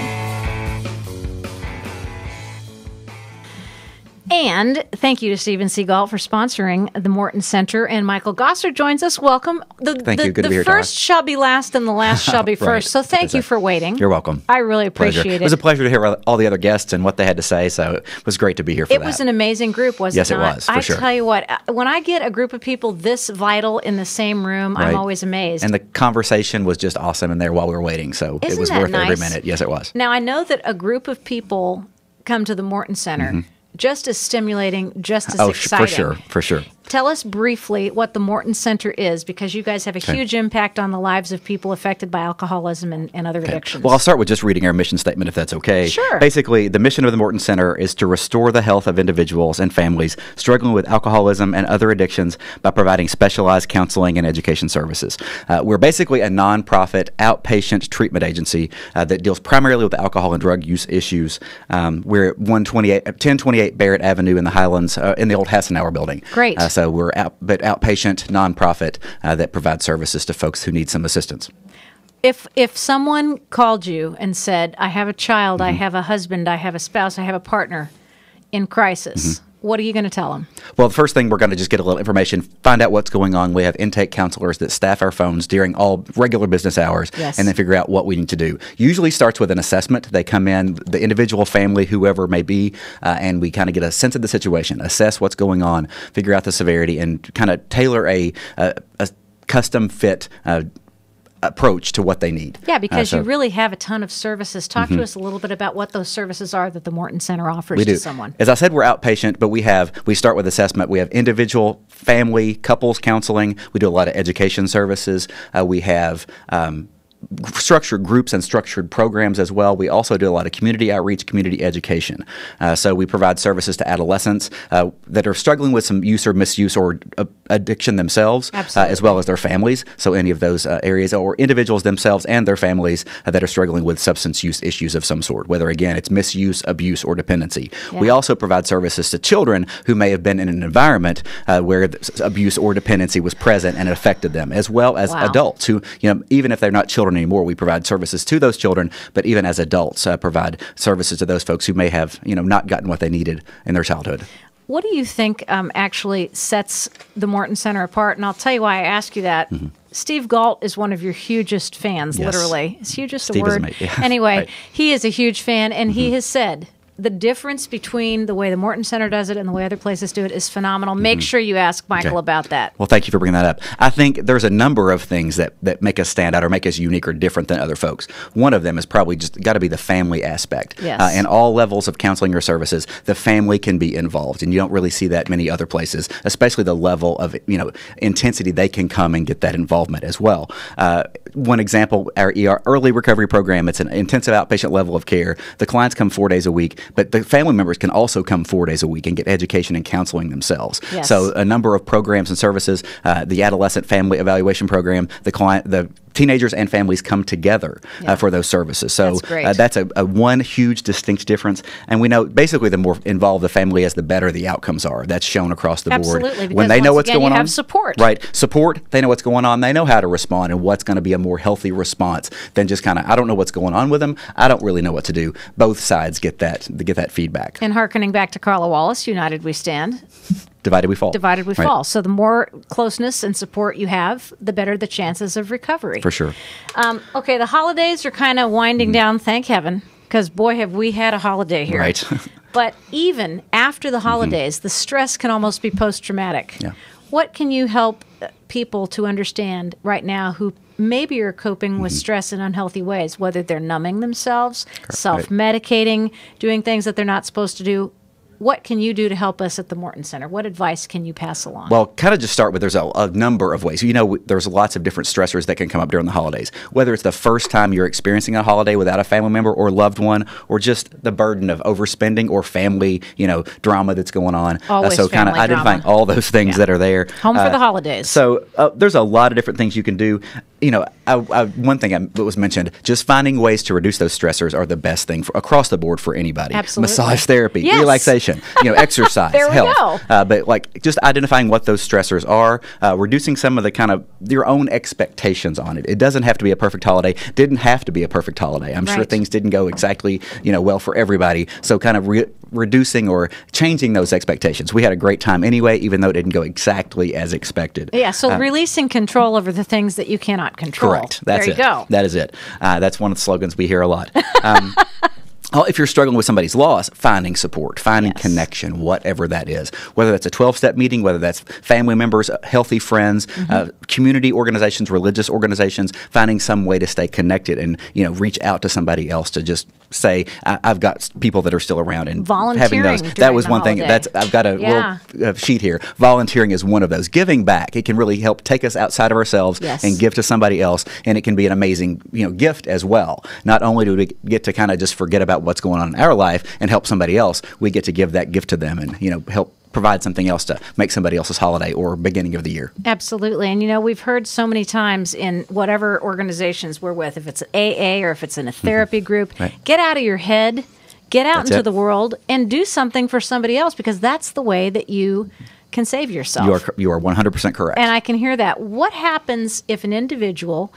And thank you to Stephen C. Galt for sponsoring the Morton Center. And Michael Gosser joins us. Welcome. Thank you. Good to be here, The first shall be last and the last shall be Right. first. So thank you for waiting. You're welcome. I really appreciate Pleasure. it. It was a pleasure to hear all the other guests and what they had to say. So it was great to be here for that. It was an amazing group, wasn't it? Yes, it was, for sure. I tell you what, when I get a group of people this vital in the same room, I'm Right. always amazed. And the conversation was just awesome in there while we were waiting. So it Isn't was that worth every nice? minute. Yes, it was. Now, I know that a group of people come to the Morton Center just as stimulating, just as exciting. For sure. Tell us briefly what the Morton Center is, because you guys have a huge impact on the lives of people affected by alcoholism and other addictions. Well, I'll start with just reading our mission statement, if that's okay. Sure. Basically, the mission of the Morton Center is to restore the health of individuals and families struggling with alcoholism and other addictions by providing specialized counseling and education services. We're basically a nonprofit outpatient treatment agency that deals primarily with alcohol and drug use issues. We're at 1028 Barrett Avenue in the Highlands, in the old Hassenauer building. Great. So we're outpatient nonprofit that provides services to folks who need some assistance. If someone called you and said, I have a child, I have a husband, I have a spouse, I have a partner in crisis, what are you going to tell them? Well, the first thing, we're going to just get a little information, find out what's going on. We have intake counselors that staff our phones during all regular business hours, Yes. and then figure out what we need to do. Usually starts with an assessment. They come in, the individual, family, whoever it may be, and we kind of get a sense of the situation, assess what's going on, figure out the severity, and kind of tailor a custom fit approach to what they need. Yeah, because So you really have a ton of services. Talk to us a little bit about what those services are that the Morton Center offers we do. to someone. As I said, we're outpatient, but we start with assessment. We have individual, family, couples counseling. We do a lot of education services. We have structured groups and structured programs as well. We also do a lot of community outreach, community education. So we provide services to adolescents that are struggling with some use or misuse or addiction themselves, as well as their families. So any of those areas, or individuals themselves and their families that are struggling with substance use issues of some sort, whether, again, it's misuse, abuse, or dependency. Yeah. We also provide services to children who may have been in an environment where abuse or dependency was present and it affected them, as well as adults who, even if they're not children anymore, we provide services to those children, but even as adults, provide services to those folks who may have, not gotten what they needed in their childhood. What do you think actually sets the Morton Center apart? And I'll tell you why I ask you that. Mm-hmm. Steve Galt is one of your hugest fans, literally. Is hugest Steve a word? Anyway, right. He is a huge fan, and he has said the difference between the way the Morton Center does it and the way other places do it is phenomenal. Make sure you ask Michael about that. Well, thank you for bringing that up. I think there's a number of things that make us stand out or make us unique or different than other folks. One of them is probably just got to be the family aspect. Yes. In all levels of counseling or services, the family can be involved, and you don't really see that many other places, especially the level of intensity they can come and get that involvement as well. One example, our early recovery program, it's an intensive outpatient level of care. The clients come 4 days a week, but the family members can also come 4 days a week and get education and counseling themselves. Yes. So a number of programs and services, the adolescent family evaluation program, the teenagers and families come together for those services. So that's a one huge distinct difference. And we know basically the more involved the family is, the better the outcomes are. That's shown across the board. Absolutely. When they know what's going on, you have support. Right. Support, they know what's going on. They know how to respond and what's going to be a more healthy response than just kind of, I don't know what's going on with them. I don't really know what to do. Both sides get that feedback. And hearkening back to Carla Wallace, United We Stand. Divided we fall. Divided we fall. So the more closeness and support you have, the better the chances of recovery. For sure. Okay, the holidays are kind of winding down, thank heaven, because boy, have we had a holiday here. Right. But even after the holidays, the stress can almost be post-traumatic. Yeah. What can you help people to understand right now who maybe are coping with stress in unhealthy ways, whether they're numbing themselves, self-medicating, doing things that they're not supposed to do? What can you do to help us at the Morton Center? What advice can you pass along? Well, kind of just start with there's a number of ways. There's lots of different stressors that can come up during the holidays, whether it's the first time you're experiencing a holiday without a family member or loved one, or just the burden of overspending or family, drama that's going on. Always so kind of family identifying drama. all those things that are there. Home for the holidays. So there's a lot of different things you can do. One thing that was mentioned, just finding ways to reduce those stressors are the best thing across the board for anybody. Absolutely. Massage therapy, Yes. relaxation, exercise, There we health. go. But just identifying what those stressors are, reducing some of the kind of your own expectations on it. It doesn't have to be a perfect holiday. Didn't have to be a perfect holiday. I'm sure Right. things didn't go exactly well for everybody. So kind of reducing or changing those expectations. We had a great time anyway, even though it didn't go exactly as expected. Yeah, so releasing control over the things that you cannot control. Correct. That's there you go. That is it. That's one of the slogans we hear a lot. If you're struggling with somebody's loss, finding support, finding connection, whatever that is, whether that's a 12-step meeting, whether that's family members, healthy friends, community organizations, religious organizations, finding some way to stay connected and reach out to somebody else to just say, I've got people that are still around, and having those. That was one thing. I've got a little sheet here. Volunteering is one of those. Giving back. It can really help take us outside of ourselves and give to somebody else, and it can be an amazing gift as well. Not only do we get to kind of just forget about what's going on in our life and help somebody else, we get to give that gift to them and help provide something else to make somebody else's holiday or beginning of the year. Absolutely. And we've heard so many times in whatever organizations we're with, if it's AA or if it's in a therapy group, get out of your head, get out into the world and do something for somebody else, because that's the way that you can save yourself. You are 100% correct. And I can hear that. What happens if an individual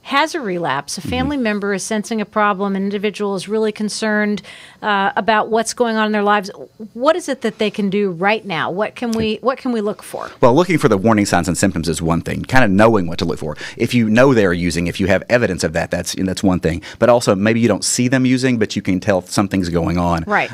has a relapse, a family member is sensing a problem, an individual is really concerned about what's going on in their lives? What is it that they can do right now? What can we look for? Well, looking for the warning signs and symptoms is one thing. Kind of knowing what to look for. If you know they're using, if you have evidence of that, that's one thing. But also maybe you don't see them using, but you can tell something's going on. Right.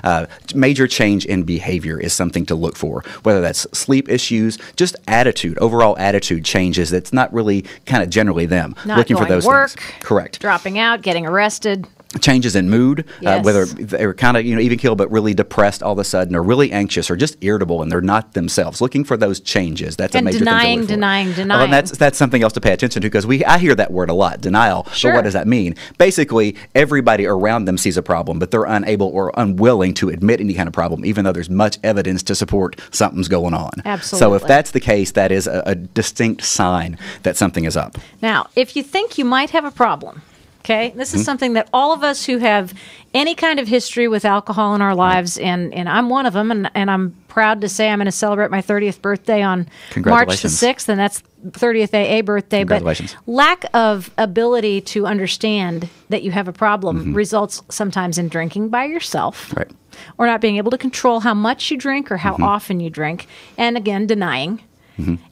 Major change in behavior is something to look for. Whether that's sleep issues, just attitude, overall attitude changes. That's not really kind of generally them. Not looking for going to those work, things. Correct. Dropping out, getting arrested. changes in mood, Yes. whether they're kind of even keel but really depressed all of a sudden, or really anxious, or just irritable and they're not themselves. Looking for those changes. That's And a major thing to look for. denying. Oh, and that's something else to pay attention to, because I hear that word a lot, denial. Sure. But what does that mean? Basically, everybody around them sees a problem, but they're unable or unwilling to admit any kind of problem, even though there's much evidence to support something's going on. Absolutely. So if that's the case, that is a distinct sign that something is up. Now, if you think you might have a problem, okay, this is something that all of us who have any kind of history with alcohol in our lives, and I'm one of them, and I'm proud to say I'm going to celebrate my 30th birthday on March the Congratulations. 6th, and that's 30th AA birthday. Congratulations. But lack of ability to understand that you have a problem results sometimes in drinking by yourself. Right. Or not being able to control how much you drink or how often you drink. And again, denying.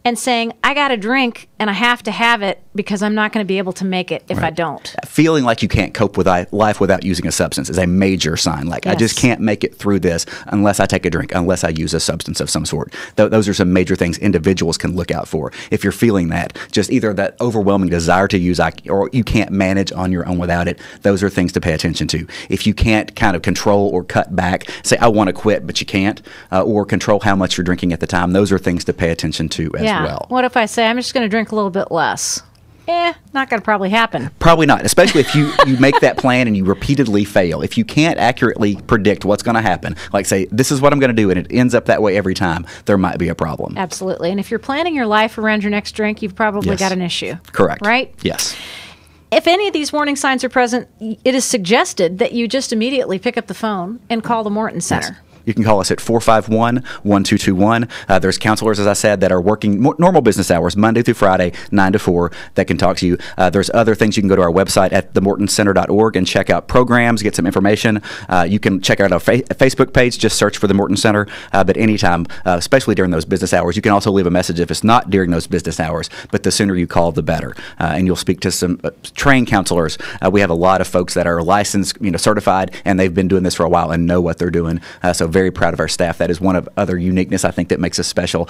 And saying, I got to drink and I have to have it because I'm not going to be able to make it if I don't. Feeling like you can't cope with life without using a substance is a major sign. Like, I just Yes. can't make it through this unless I take a drink, unless I use a substance of some sort. Those are some major things individuals can look out for. If you're feeling that, just either that overwhelming desire to use, or you can't manage on your own without it, those are things to pay attention to. If you can't kind of control or cut back, say, I want to quit, but you can't, or control how much you're drinking at the time, those are things to pay attention to as well. What if I say, I'm just going to drink a little bit less? Not going to probably happen. Probably not, especially if you make that plan and you repeatedly fail. If you can't accurately predict what's going to happen, like say, this is what I'm going to do, and it ends up that way every time, there might be a problem. Absolutely. And if you're planning your life around your next drink, you've probably Yes. got an issue. Correct. Right? Yes. If any of these warning signs are present, it is suggested that you just immediately pick up the phone and call the Morton Center. You can call us at 451-1221. There's counselors, as I said, that are working normal business hours, Monday through Friday, 9 to 4, that can talk to you. There's other things. You can go to our website at themortoncenter.org and check out programs, get some information. You can check out our Facebook page. Just search for the Morton Center. But anytime, especially during those business hours, you can also leave a message if it's not during those business hours. But the sooner you call, the better. And you'll speak to some trained counselors. We have a lot of folks that are licensed, certified, and they've been doing this for a while and know what they're doing. So very proud of our staff. That is one of other uniqueness, I think, that makes us special.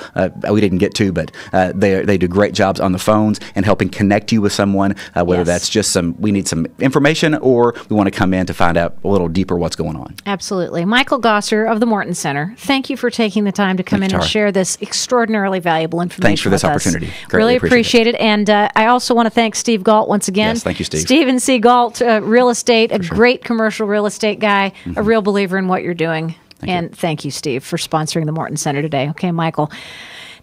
We didn't get to, but they do great jobs on the phones and helping connect you with someone, whether that's just we need some information, or we want to come in to find out a little deeper what's going on. Absolutely. Michael Gosser of the Morton Center, thank you for taking the time to come in and share this extraordinarily valuable information. Thanks for this with opportunity. Us. Really appreciate it. And I also want to thank Steve Galt once again. Yes, thank you, Steve. Stephen C. Galt, real estate, great commercial real estate guy, a real believer in what you're doing. Thank you, Steve, for sponsoring the Morton Center today. Okay, Michael.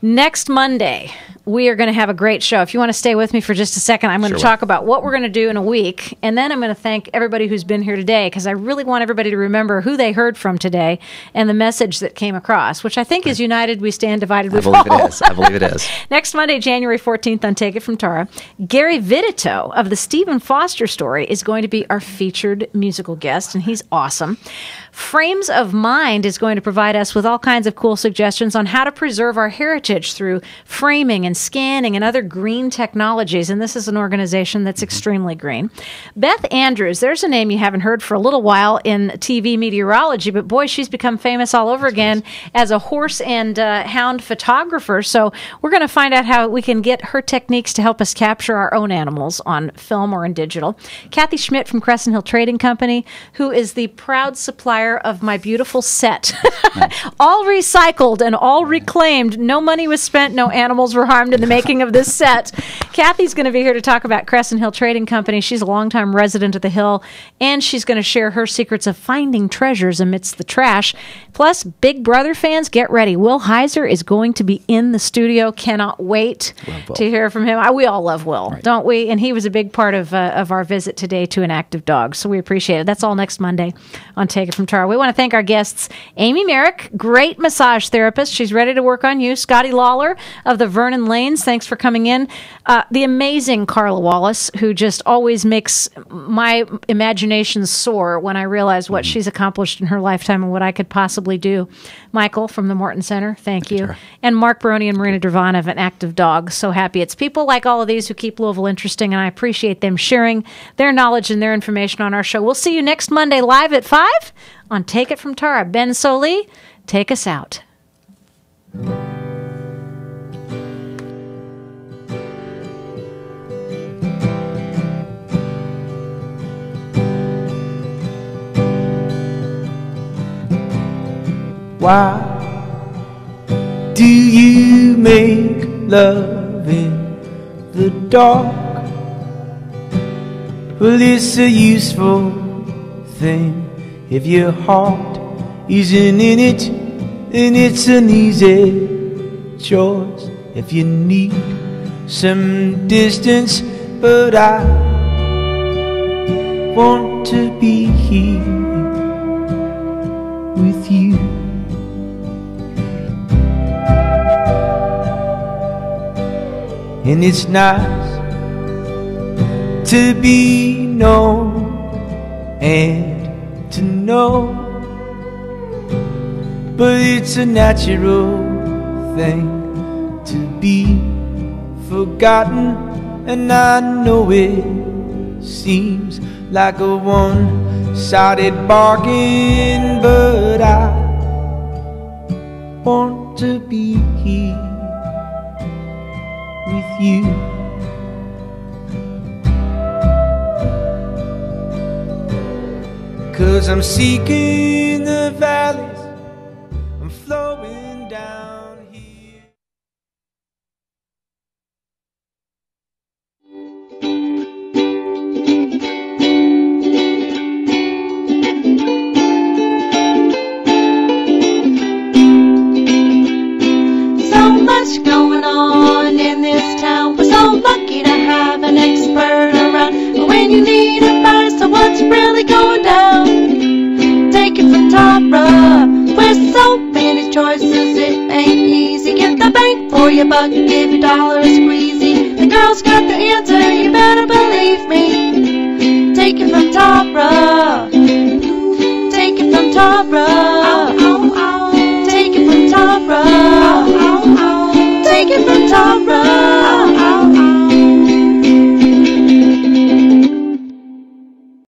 Next Monday, we are going to have a great show. If you want to stay with me for just a second, I'm going to talk about what we're going to do in a week, and then I'm going to thank everybody who's been here today, because I really want everybody to remember who they heard from today and the message that came across, which I think is united we stand, divided we fall. I believe it is. Next Monday, January 14th on Take It From Tara, Gary Vidito of the Stephen Foster Story is going to be our featured musical guest, and he's awesome. Frames of Mind is going to provide us with all kinds of cool suggestions on how to preserve our heritage through framing and scanning and other green technologies. And this is an organization that's extremely green. Beth Andrews, there's a name you haven't heard for a little while in TV meteorology, but boy, she's become famous all over again as a horse and hound photographer. So we're going to find out how we can get her techniques to help us capture our own animals on film or in digital. Kathy Schmidt from Crescent Hill Trading Company, who is the proud supplier of my beautiful set. All recycled and all reclaimed. No money was spent. No animals were harmed in the making of this set. Kathy's going to be here to talk about Crescent Hill Trading Company. She's a longtime resident of the Hill, and she's going to share her secrets of finding treasures amidst the trash. Plus, Big Brother fans, get ready. Will Heiser is going to be in the studio. Cannot wait to hear from him. We all love Will, don't we? And he was a big part of our visit today to an active dog, so we appreciate it. That's all next Monday on Take It From Tara. We want to thank our guests, Amy Merrick, great massage therapist. She's ready to work on you. Scotty Lawler of the Vernon Lanes, thanks for coming in. The amazing Carla Wallace, who just always makes my imagination soar when I realize what she's accomplished in her lifetime and what I could possibly do. Michael from the Morton Center, thank you. And Mark Baroni and Marina Dervon of An Active Dog. So happy. It's people like all of these who keep Louisville interesting, and I appreciate them sharing their knowledge and their information on our show. We'll see you next Monday live at 5 on Take It From Tara. Ben Soli, take us out. Why do you make love in the dark? Well, it's a useful thing. If your heart isn't in it, then it's an easy choice. If you need some distance, but I want to be here with you. And it's nice to be known and to know, but it's a natural thing to be forgotten. And I know it seems like a one-sided bargain, but I want to be here with you. Cause I'm seeking the valleys, I'm flowing down here. So much going on in this town. We're so lucky to have an expert around. But when you need advice on what's really going down, take it from Tara. With so many choices, it ain't easy. Get the bang for your buck, give your dollar a squeezy. The girl's got the answer, you better believe me. Take it from Tara.